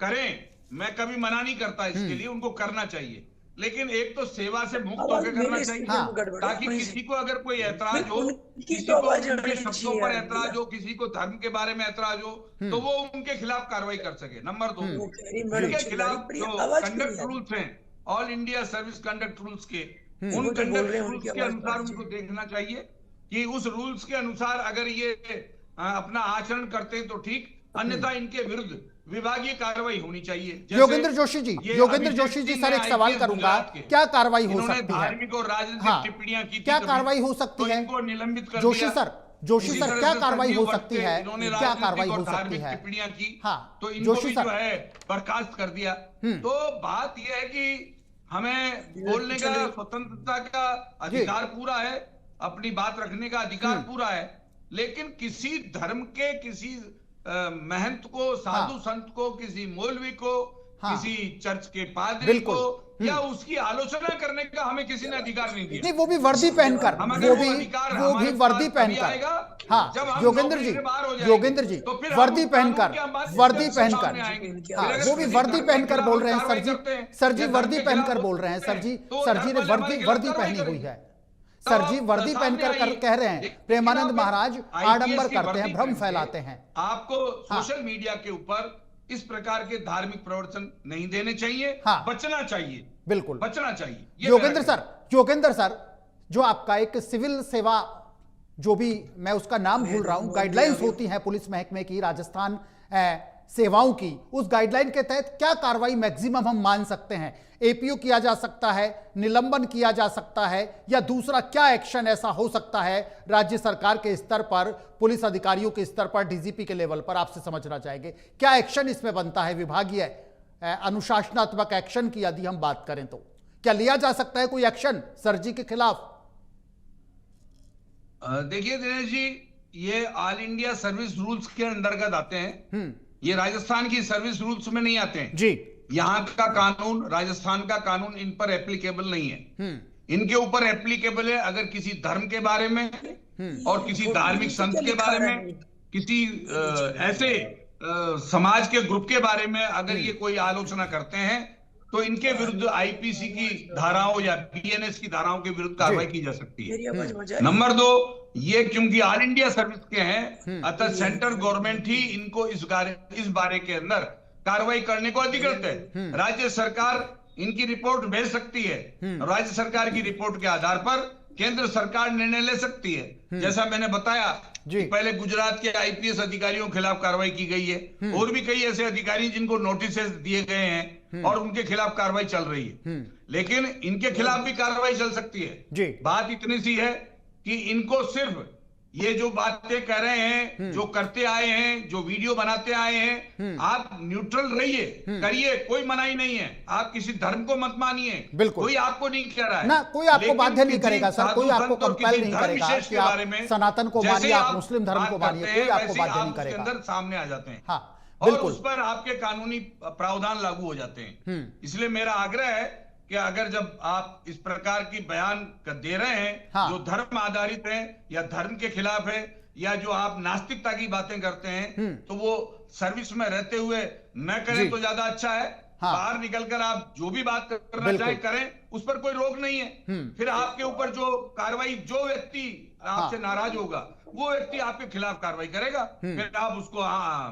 करें, मैं कभी मना नहीं करता इसके लिए, उनको करना चाहिए, लेकिन एक तो सेवा से मुक्त होकर करना चाहिए, ताकि किसी को अगर कोई ऐतराज हो, किसी को उनके शब्दों पर ऐतराज हो, किसी को धर्म के बारे में ऐतराज हो, तो वो उनके खिलाफ कार्रवाई कर सके। नंबर 2, उनके खिलाफ जो कंडक्ट रूल्स हैं, all India service conduct rules के, उन कंडक्ट रूल्स के अनुसार उनको देखना चाहिए कि उस रूल्स के अनुसार अगर ये अपना आचरण करते हैं तो ठीक, अन्यथा इनके विरुद्ध विभागीय कार्रवाई होनी चाहिए। योगेंद्र जोशी जी सर, एक सवाल करूंगा, क्या कार्रवाई हो सकती है? धार्मिक और राजनीतिक टिप्पणियां की, क्या कार्रवाई हो सकती है? इनको निलंबित कर जोशी सर क्या कार्रवाई हो सकती है? क्या कार्रवाई हो सकती है? टिप्पणियां की, तो इनको भी जो है बर्खास्त कर दिया। तो बात यह है कि हमें बोलने का, स्वतंत्रता का अधिकार पूरा है, अपनी बात रखने का अधिकार पूरा है, लेकिन किसी धर्म के किसी महंत को, साधु संत को, किसी मौलवी को, किसी चर्च के पादरी को या उसकी आलोचना करने का हमें किसी ने अधिकार नहीं दिया। नहीं, वो भी वर्दी पहनकर, वो भी वर्दी पहनकर। हाँ योगेंद्र जी, वर्दी पहनकर, वो भी वर्दी पहनकर बोल रहे हैं। सर जी वर्दी पहनकर बोल रहे हैं। सर जी ने वर्दी पहनी हुई है। सर जी वर्दी पहनकर कह रहे हैं प्रेमानंद महाराज आडंबर करते हैं, भ्रम फैलाते हैं। आपको सोशल मीडिया के ऊपर इस प्रकार के धार्मिक प्रवचन नहीं देने चाहिए, बचना चाहिए, बिल्कुल बचना चाहिए। योगेंद्र सर, जो आपका एक सिविल सेवा, जो भी मैं उसका नाम भूल रहा हूं, गाइडलाइंस होती हैं पुलिस महकमे की, राजस्थान सेवाओं की, उस गाइडलाइन के तहत क्या कार्रवाई मैक्सिमम हम मान सकते हैं? एपीओ किया जा सकता है, निलंबन किया जा सकता है, या दूसरा क्या एक्शन ऐसा हो सकता है राज्य सरकार के स्तर पर, पुलिस अधिकारियों के स्तर पर, डीजीपी के लेवल पर? आपसे समझना चाहेंगे क्या एक्शन इसमें बनता है, विभागीय अनुशासनात्मक एक्शन की यदि हम बात करें तो क्या लिया जा सकता है कोई एक्शन सर जी के खिलाफ? देखिए दिनेश जी, ये ऑल इंडिया सर्विस रूल्स के अंतर्गत आते हैं। ये राजस्थान की सर्विस रूल्स में नहीं आते हैं जी। यहाँ का कानून, राजस्थान का कानून इन पर एप्लीकेबल नहीं है। इनके ऊपर एप्लीकेबल है अगर किसी धर्म के बारे में और किसी धार्मिक संत के बारे में, किसी ऐसे समाज के ग्रुप के बारे में अगर ये कोई आलोचना करते हैं तो इनके विरुद्ध आईपीसी की धाराओं या बीएनएस की धाराओं के विरुद्ध कार्रवाई की जा सकती है। नंबर 2, ये क्योंकि ऑल इंडिया सर्विस के हैं, अतः सेंट्रल गवर्नमेंट ही इनको इस बारे के अंदर कार्रवाई करने को अधिकृत है। राज्य सरकार इनकी रिपोर्ट भेज सकती है। राज्य सरकार की रिपोर्ट के आधार पर केंद्र सरकार निर्णय ले सकती है। जैसा मैंने बताया कि पहले गुजरात के आईपीएस अधिकारियों के खिलाफ कार्रवाई की गई है, और भी कई ऐसे अधिकारी जिनको नोटिस दिए गए हैं और उनके खिलाफ कार्रवाई चल रही है। लेकिन इनके खिलाफ भी कार्रवाई चल सकती है। बात इतनी सी है कि इनको सिर्फ ये जो बातें कह रहे हैं, जो करते आए हैं, जो वीडियो बनाते आए हैं, आप न्यूट्रल रहिए, करिए, कोई मनाही नहीं है। आप किसी धर्म को मत मानिए, कोई आपको नहीं कह रहा है ना, कोई आपको बाध्य नहीं करेगा सर, कोई आपको कंपेल नहीं करेगा कि आप सनातन को मानिए, आप मुस्लिम धर्म को मानिए, कोई आपको बाध्य नहीं करेगा। अंदर सामने आ जाते हैं। हाँ, और उस पर आपके कानूनी प्रावधान लागू हो जाते हैं। इसलिए मेरा आग्रह है कि अगर जब आप इस प्रकार की बयान दे रहे हैं जो धर्म आधारित है या धर्म के खिलाफ है, या जो आप नास्तिकता की बातें करते हैं, तो वो सर्विस में रहते हुए न करें तो ज्यादा अच्छा है। बाहर निकलकर आप जो भी बात करना चाहे करें, उस पर कोई रोक नहीं है। फिर आपके ऊपर जो कार्रवाई, जो व्यक्ति आपसे नाराज होगा वो व्यक्ति आपके खिलाफ कार्रवाई करेगा, फिर आप उसको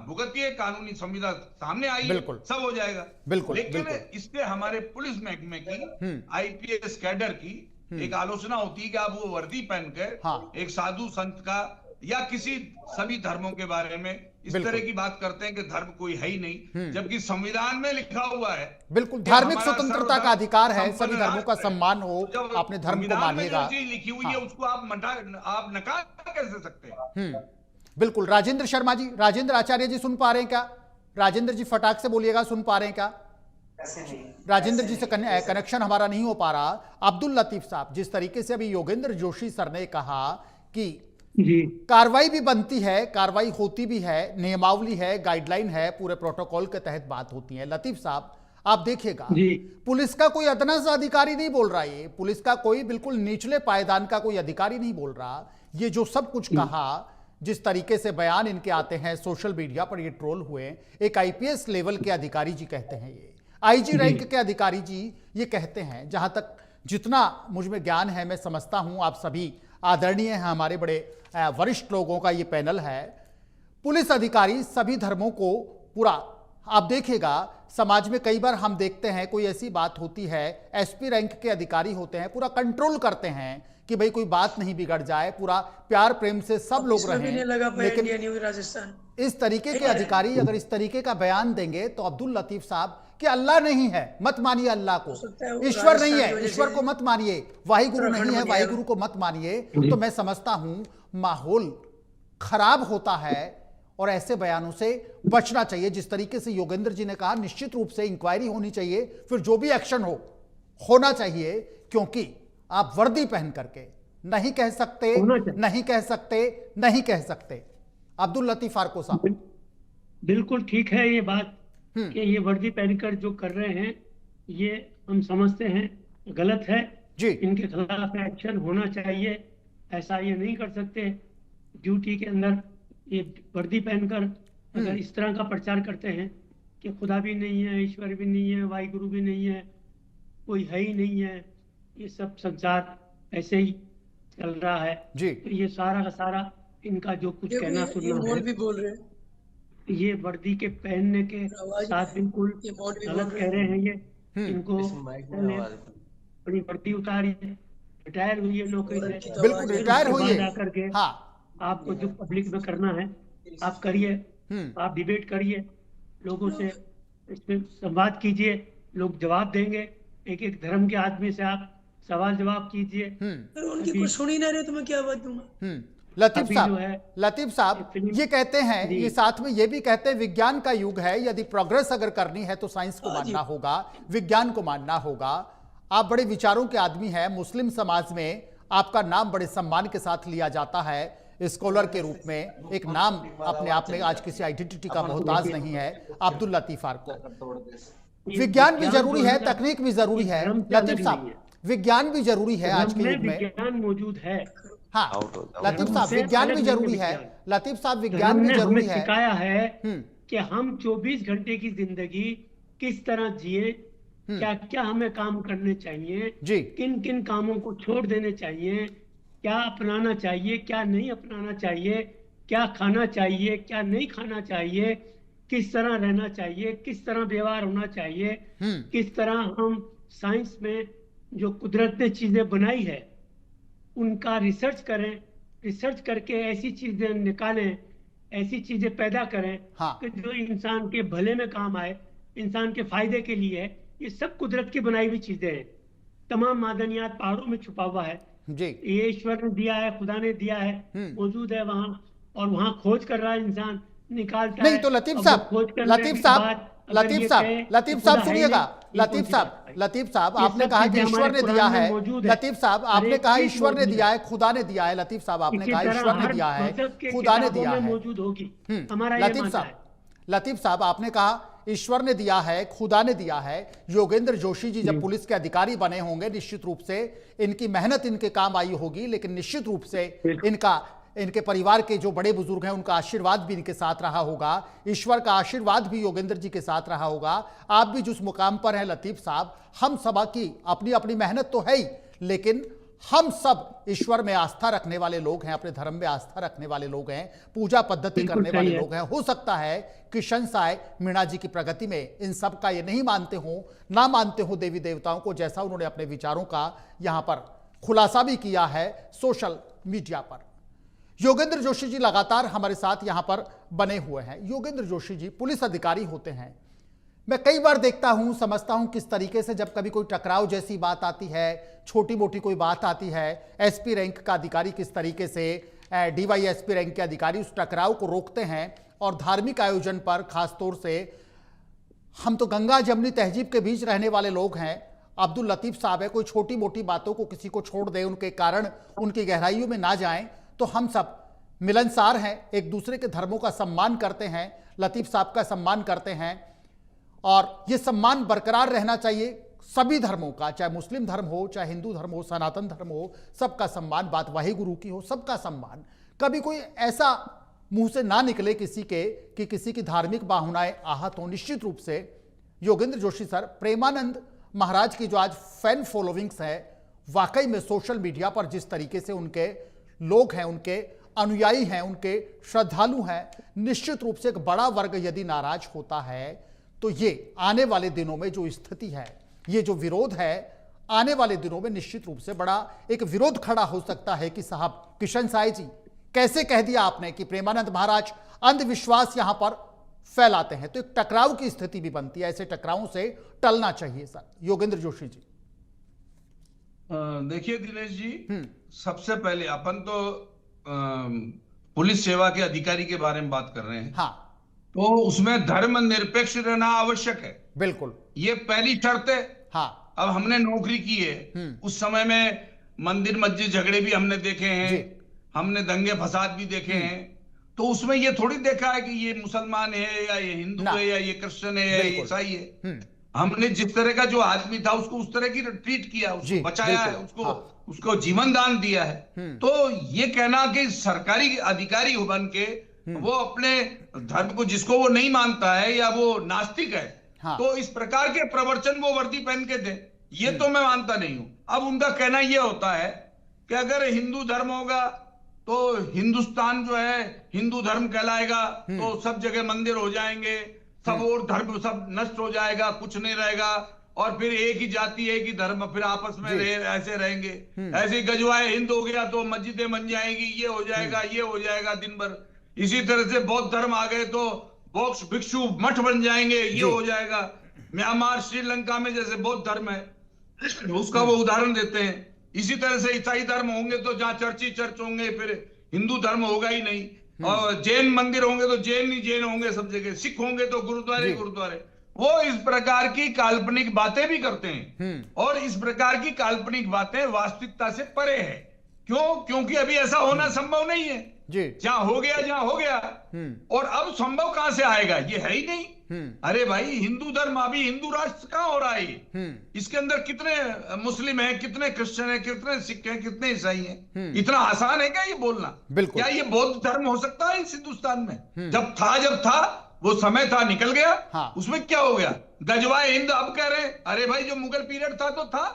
भुगतिए, कानूनी संविधा सामने आई, सब हो जाएगा। लेकिन इससे हमारे पुलिस महकमे की, आईपीएस कैडर की एक आलोचना होती है कि आप वो वर्दी पहनकर एक साधु संत का या किसी सभी धर्मों के बारे में इस तरह की बात करते हैं कि धर्म कोई है ही नहीं, जबकि संविधान में लिखा हुआ है बिल्कुल धार्मिक स्वतंत्रता का अधिकार है, सभी धर्मों का सम्मान हो, अपने धर्म को मानिएगा। लिखी हुई है उसको आप नकार कैसे सकते हैं? बिल्कुल। राजेंद्र शर्मा जी, राजेंद्र आचार्य जी सुन पा रहे हैं क्या? राजेंद्र जी फटाक से बोलिएगा, सुन पा रहे हैं क्या? राजेंद्र जी से कनेक्शन हमारा नहीं हो पा रहा। अब्दुल लतीफ साहब, जिस तरीके से अभी योगेंद्र जोशी सर ने कहा कि कार्रवाई भी बनती है, कार्रवाई होती भी है, नियमावली है, गाइडलाइन है, पूरे प्रोटोकॉल के तहत बात होती है। लतीफ साहब आप देखिएगा, पुलिस का कोई अदना सा अधिकारी नहीं बोल रहा, ये पुलिस का कोई बिल्कुल निचले पायदान का कोई अधिकारी नहीं बोल रहा। ये जो सब कुछ कहा, जिस तरीके से बयान इनके आते हैं, सोशल मीडिया पर ये ट्रोल हुए, एक आईपीएस लेवल के अधिकारी जी कहते हैं, ये आईजी रैंक के अधिकारी जी ये कहते हैं। जहां तक जितना मुझ में ज्ञान है, मैं समझता हूं आप सभी आदरणीय हैं, हमारे बड़े वरिष्ठ लोगों का ये पैनल है। पुलिस अधिकारी सभी धर्मों को पूरा, आप देखिएगा समाज में कई बार हम देखते हैं कोई ऐसी बात होती है, एसपी रैंक के अधिकारी होते हैं, पूरा कंट्रोल करते हैं कि भाई कोई बात नहीं बिगड़ जाए, पूरा प्यार प्रेम से सब लोग रहें। लेकिन राजस्थान इस तरीके के अधिकारी अगर इस तरीके का बयान देंगे तो अब्दुल लतीफ साहब कि अल्लाह नहीं है, मत मानिए अल्लाह को, ईश्वर नहीं है, ईश्वर को मत मानिए, वाहिगुरु नहीं है, वाहिगुरु को मत मानिए, तो मैं समझता हूं माहौल खराब होता है और ऐसे बयानों से बचना चाहिए। जिस तरीके से योगेंद्र जी ने कहा, निश्चित रूप से इंक्वायरी होनी चाहिए, फिर जो भी एक्शन होना चाहिए, क्योंकि आप वर्दी पहन करके नहीं कह सकते, नहीं कह सकते, नहीं कह सकते। अब्दुल लतीफ फारको साहब, बिल्कुल ठीक है ये बात कि ये वर्दी पहनकर जो कर रहे हैं ये हम समझते हैं गलत है जी। इनके खिलाफ एक्शन होना चाहिए। ऐसा ये नहीं कर सकते, ड्यूटी के अंदर ये वर्दी पहनकर अगर इस तरह का प्रचार करते हैं कि खुदा भी नहीं है, ईश्वर भी नहीं है, वाहिगुरु भी नहीं है, कोई है ही नहीं है, ये सब संसार ऐसे ही चल रहा है जी। तो ये सारा का सारा इनका जो कुछ कहना सुनना है, भी बोल रहे हैं, ये वर्दी के पहनने के साथ बिल्कुल गलत कह रहे हैं। ये इनको बड़ी वर्दी उतारी, रिटायर हुई है नौकरी से, बिल्कुल रिटायर हुई है करके। आपको जो पब्लिक में करना है आप करिए, आप डिबेट करिए, लोगों से इस पे संवाद कीजिए, लोग जवाब देंगे। एक एक धर्म के आदमी से आप सवाल जवाब कीजिए। अगर उनकी कुछ सुन ही ना रहे तो मैं क्या बात दूंगा। लतीफ अभी साहब, जो है, लतीफ साहब ये कहते हैं, ये साथ में ये भी कहते हैं विज्ञान का युग है, यदि प्रोग्रेस अगर करनी है तो साइंस को मानना होगा, विज्ञान को मानना होगा। आप बड़े विचारों के आदमी हैं, मुस्लिम समाज में आपका नाम बड़े सम्मान के साथ लिया जाता है स्कॉलर के रूप में। एक नाम अपने आप में आज किसी आइडेंटिटी का मोहताज नहीं है, अब्दुल लतीफ फारको। विज्ञान भी जरूरी है, तकनीक भी जरूरी है लतीफ साहब, विज्ञान भी जरूरी है आज के युग में। विज्ञान मौजूद है। हाँ लतीफ साहब, विज्ञान भी जरूरी है। लतीफ साहब, विज्ञान भी जरूरी है। सिखाया है कि हम 24 घंटे की जिंदगी किस तरह जिए, क्या क्या हमें काम करने चाहिए, किन किन कामों को छोड़ देने चाहिए, क्या अपनाना चाहिए, क्या नहीं अपनाना चाहिए, क्या खाना चाहिए, क्या नहीं खाना चाहिए, किस तरह रहना चाहिए, किस तरह व्यवहार होना चाहिए, किस तरह हम साइंस में जो कुदरत ने चीजें बनाई है उनका रिसर्च करें, रिसर्च करके ऐसी चीजें निकालें, ऐसी चीजें पैदा करें कि जो इंसान के भले में काम आए, इंसान के फायदे के लिए है। ये सब कुदरत की बनाई हुई चीजें हैं। तमाम मादनियात पहाड़ों में छुपा हुआ है, ये ईश्वर ने दिया है, खुदा ने दिया है, मौजूद है वहाँ, और वहाँ खोज कर रहा है इंसान, निकालता नहीं है। तो लतीफ साहब, लतीफ साहब सुनिएगा, लतीफ साहब आपने कहा कि ईश्वर ने दिया है, लतीफ साहब आपने कहा ईश्वर ने दिया है, खुदा ने दिया है, लतीफ साहब आपने कहा ईश्वर ने दिया है, खुदा ने दिया है, मौजूद होगी। लतीफ साहब आपने कहा ईश्वर ने दिया है, खुदा ने दिया है। योगेंद्र जोशी जी जब पुलिस के अधिकारी बने होंगे, निश्चित रूप से इनकी मेहनत इनके काम आई होगी, लेकिन निश्चित रूप से इनके परिवार के जो बड़े बुजुर्ग हैं उनका आशीर्वाद भी इनके साथ रहा होगा, ईश्वर का आशीर्वाद भी योगेंद्र जी के साथ रहा होगा। आप भी जिस मुकाम पर हैं लतीफ साहब, हम सब की अपनी अपनी मेहनत तो है ही, लेकिन हम सब ईश्वर में आस्था रखने वाले लोग हैं, अपने धर्म में आस्था रखने वाले लोग हैं, पूजा पद्धति करने वाले लोग हैं। हो सकता है किशन साय मीणा जी की प्रगति में इन सब का ये नहीं मानते हो, ना मानते हो देवी देवताओं को, जैसा उन्होंने अपने विचारों का यहां पर खुलासा भी किया है सोशल मीडिया पर। योगेंद्र जोशी जी लगातार हमारे साथ यहां पर बने हुए हैं। योगेंद्र जोशी जी पुलिस अधिकारी होते हैं, मैं कई बार देखता हूं, समझता हूं किस तरीके से जब कभी कोई टकराव जैसी बात आती है, छोटी मोटी कोई बात आती है, एसपी रैंक का अधिकारी किस तरीके से, डीवाईएसपी रैंक के अधिकारी उस टकराव को रोकते हैं। और धार्मिक आयोजन पर खासतौर से, हम तो गंगा जमनी तहजीब के बीच रहने वाले लोग हैं, अब्दुल लतीफ साहब है, कोई छोटी मोटी बातों को किसी को छोड़ दे, उनके कारण उनकी गहराइयों में ना जाएं, तो हम सब मिलनसार हैं, एक दूसरे के धर्मों का सम्मान करते हैं, लतीफ साहब का सम्मान करते हैं, और ये सम्मान बरकरार रहना चाहिए सभी धर्मों का, चाहे मुस्लिम धर्म हो, चाहे हिंदू धर्म हो, सनातन धर्म हो, सबका सम्मान, बात वाहे गुरु की हो, सबका सम्मान। कभी कोई ऐसा मुंह से ना निकले किसी के कि किसी की धार्मिक भावनाएं आहत हो। निश्चित रूप से योगेंद्र जोशी सर, प्रेमानंद महाराज की जो आज फैन फॉलोइंग्स है, वाकई में सोशल मीडिया पर जिस तरीके से उनके लोग हैं, उनके अनुयायी हैं, उनके श्रद्धालु हैं, निश्चित रूप से एक बड़ा वर्ग यदि नाराज होता है तो ये आने वाले दिनों में जो स्थिति है, ये जो विरोध है, आने वाले दिनों में निश्चित रूप से बड़ा एक विरोध खड़ा हो सकता है कि साहब किशन साय जी, कैसे कह दिया आपने कि प्रेमानंद महाराज अंधविश्वास यहां पर फैलाते हैं, तो एक टकराव की स्थिति भी बनती है। ऐसे टकरावों से टलना चाहिए सर। योगेंद्र जोशी जी, देखिए दिनेश जी, सबसे पहले अपन तो पुलिस सेवा के अधिकारी के बारे में बात कर रहे हैं। हाँ, तो उसमें धर्म निरपेक्ष रहना आवश्यक है, बिल्कुल, ये पहली शर्त है। हाँ, अब हमने नौकरी की है, उस समय में मंदिर मस्जिद झगड़े भी हमने देखे हैं, हमने दंगे फसाद भी देखे हैं, तो उसमें ये थोड़ी देखा है कि ये मुसलमान है या ये हिंदू है या ये क्रिश्चियन है या ये ईसाई है। हमने जिस तरह का जो आदमी था उसको उस तरह की ट्रीट किया, उसको बचाया है, उसको जीवन दान दिया है। तो ये कहना कि सरकारी अधिकारी हो बन के वो अपने धर्म को, जिसको वो नहीं मानता है या वो नास्तिक है, तो इस प्रकार के प्रवचन वो वर्दी पहन के दे, ये तो मैं मानता नहीं हूं। अब उनका कहना ये होता है कि अगर हिंदू धर्म होगा तो हिंदुस्तान जो है हिंदू धर्म कहलाएगा, तो सब जगह मंदिर हो जाएंगे, सब और धर्म सब नष्ट हो जाएगा, कुछ नहीं रहेगा, और फिर एक ही जाति एक ही धर्म फिर आपस में ऐसे रहेंगे। ऐसे ही गजवाए हिंद हो गया तो मस्जिदें बन जाएंगी, ये हो जाएगा, ये हो जाएगा दिन भर। इसी तरह से बौद्ध धर्म आ गए तो बॉक्स भिक्षु मठ बन जाएंगे, ये हो जाएगा। म्यांमार, श्रीलंका में जैसे बौद्ध धर्म है, उसका वो उदाहरण देते हैं। इसी तरह से ईसाई धर्म होंगे तो जहां चर्च ही चर्च होंगे, फिर हिंदू धर्म होगा ही नहीं। और जैन मंदिर होंगे तो जैन ही जैन होंगे सब जगह, सिख होंगे तो गुरुद्वारे गुरुद्वारे। वो इस प्रकार की काल्पनिक बातें भी करते हैं, और इस प्रकार की काल्पनिक बातें वास्तविकता से परे है। क्यों? क्योंकि अभी ऐसा होना संभव नहीं है। जहां हो गया, और अब संभव कहां से आएगा? ये है ही नहीं। अरे भाई, हिंदू धर्म अभी हिंदू राष्ट्र कहां हो रहा है? इसके अंदर कितने मुस्लिम हैं, कितने क्रिश्चियन हैं, कितने सिख हैं, कितने ईसाई हैं? इतना आसान है क्या ये बोलना? क्या ये बौद्ध धर्म हो सकता है इस हिंदुस्तान में? जब था वो समय था, निकल गया। उसमें क्या हो गया? गजवाए हिंद अब कह रहे हैं। अरे भाई, जो मुगल पीरियड था तो था,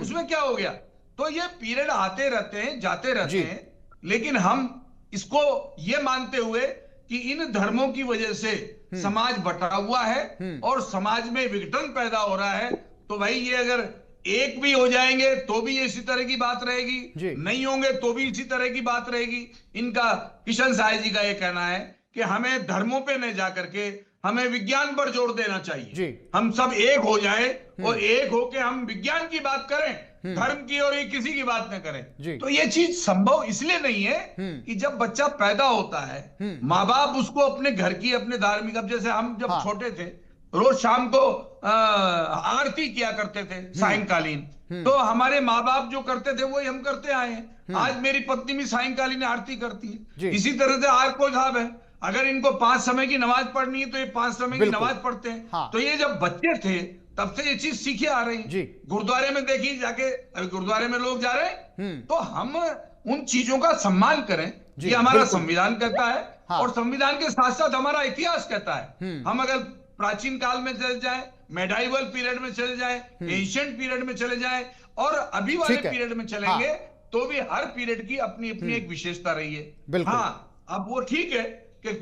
उसमें क्या हो गया? तो ये पीरियड आते रहते हैं, जाते रहते हैं, लेकिन हम इसको ये मानते हुए कि इन धर्मों की वजह से समाज बटा हुआ है और समाज में विघटन पैदा हो रहा है, तो भाई ये अगर एक भी हो जाएंगे तो भी इसी तरह की बात रहेगी, नहीं होंगे तो भी इसी तरह की बात रहेगी। इनका, किशन साय जी का ये कहना है कि हमें धर्मों पे न जाकर के हमें विज्ञान पर जोर देना चाहिए। हम सब एक हो जाए और एक होके हम विज्ञान की बात करें, धर्म की और ये किसी की बात न करें। तो ये चीज संभव इसलिए नहीं है कि जब बच्चा पैदा होता है, माँ बाप उसको अपने घर की, अपने धार्मिक, अब जैसे हम जब छोटे थे, रोज शाम को आरती किया करते थे सायंकालीन, तो हमारे माँ बाप जो करते थे वही हम करते आए हैं। आज मेरी पत्नी भी सायंकालीन आरती करती है। इसी तरह से आर को साहब है, अगर इनको 5 समय की नमाज पढ़नी है तो ये 5 समय की नमाज पढ़ते हैं। तो ये जब बच्चे थे तब से ये चीज सीखे आ रही है। गुरुद्वारे में देखिए जाके, अभी गुरुद्वारे में लोग जा रहे हैं, तो हम उन चीजों का सम्मान करें। ये हमारा संविधान कहता है, और संविधान के साथ साथ हमारा इतिहास कहता है। हम अगर प्राचीन काल में चले जाए, मेडाइवल पीरियड में चले जाए, एंशिएंट पीरियड में चले जाए, और अभी वाले पीरियड में चलेंगे, तो भी हर पीरियड की अपनी अपनी एक विशेषता रही है। हाँ, अब वो ठीक है कि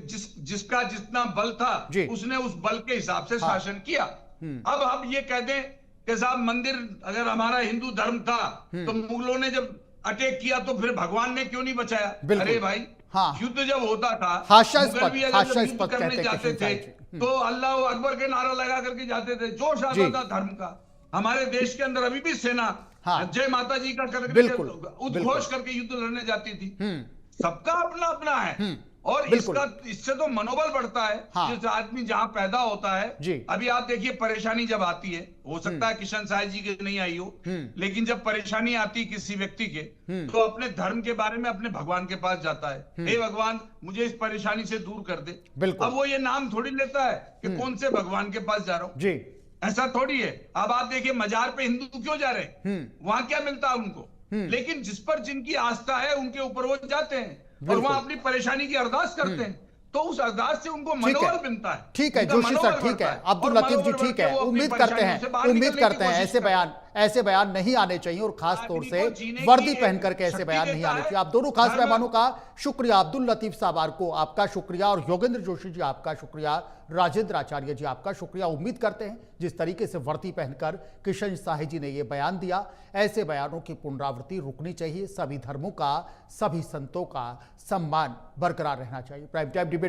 जिसका जितना बल था उसने उस बल के हिसाब से शासन किया। अब हम ये कह दें कि साहब, मंदिर अगर हमारा हिंदू धर्म था तो मुगलों ने जब अटैक किया तो फिर भगवान ने क्यों नहीं बचाया? अरे भाई, युद्ध जब होता था, मुगल भी अगर जब युद्ध करने जाते थे तो अल्लाह अकबर के नारा लगा करके जाते थे। जोश आता था धर्म का। हमारे देश के अंदर अभी भी सेना जय माता जी का करके उद्घोष करके युद्ध लड़ने जाती थी। सबका अपना अपना है, और इससे तो मनोबल बढ़ता है। जिस आदमी जहां पैदा होता है, अभी आप देखिए परेशानी जब आती है, हो सकता है किशन साय जी के नहीं आई हो, लेकिन जब परेशानी आती किसी व्यक्ति के, तो अपने धर्म के बारे में अपने भगवान के पास जाता है, हे भगवान मुझे इस परेशानी से दूर कर दे। अब वो ये नाम थोड़ी लेता है कि कौन से भगवान के पास जा रहा हूं, ऐसा थोड़ी है। अब आप देखिए मजार पे हिंदू क्यों जा रहे हैं? वहां क्या मिलता है उनको? लेकिन जिस पर जिनकी आस्था है उनके ऊपर वो जाते हैं और वहां अपनी परेशानी की अरदास करते हैं, तो उस अरदास से उनको मनोबल मिलता है। ठीक है जोशी सर, ठीक है, अब्दुल लतीफ जी, ठीक है। उम्मीद करते हैं ऐसे बयान नहीं आने चाहिए, और खास तौर से वर्दी पहन करके ऐसे बयान नहीं आने चाहिए। आप दोनों खास मेहमानों का शुक्रिया, अब्दुल लतीफ साहब को आपका शुक्रिया, और योगेंद्र जोशी जी आपका शुक्रिया, राजेंद्र आचार्य जी आपका शुक्रिया। उम्मीद करते हैं जिस तरीके से वर्दी पहनकर किशन साय जी ने यह बयान दिया, ऐसे बयानों की पुनरावृत्ति रुकनी चाहिए। सभी धर्मों का, सभी संतों का सम्मान बरकरार रहना चाहिए। Prime time debate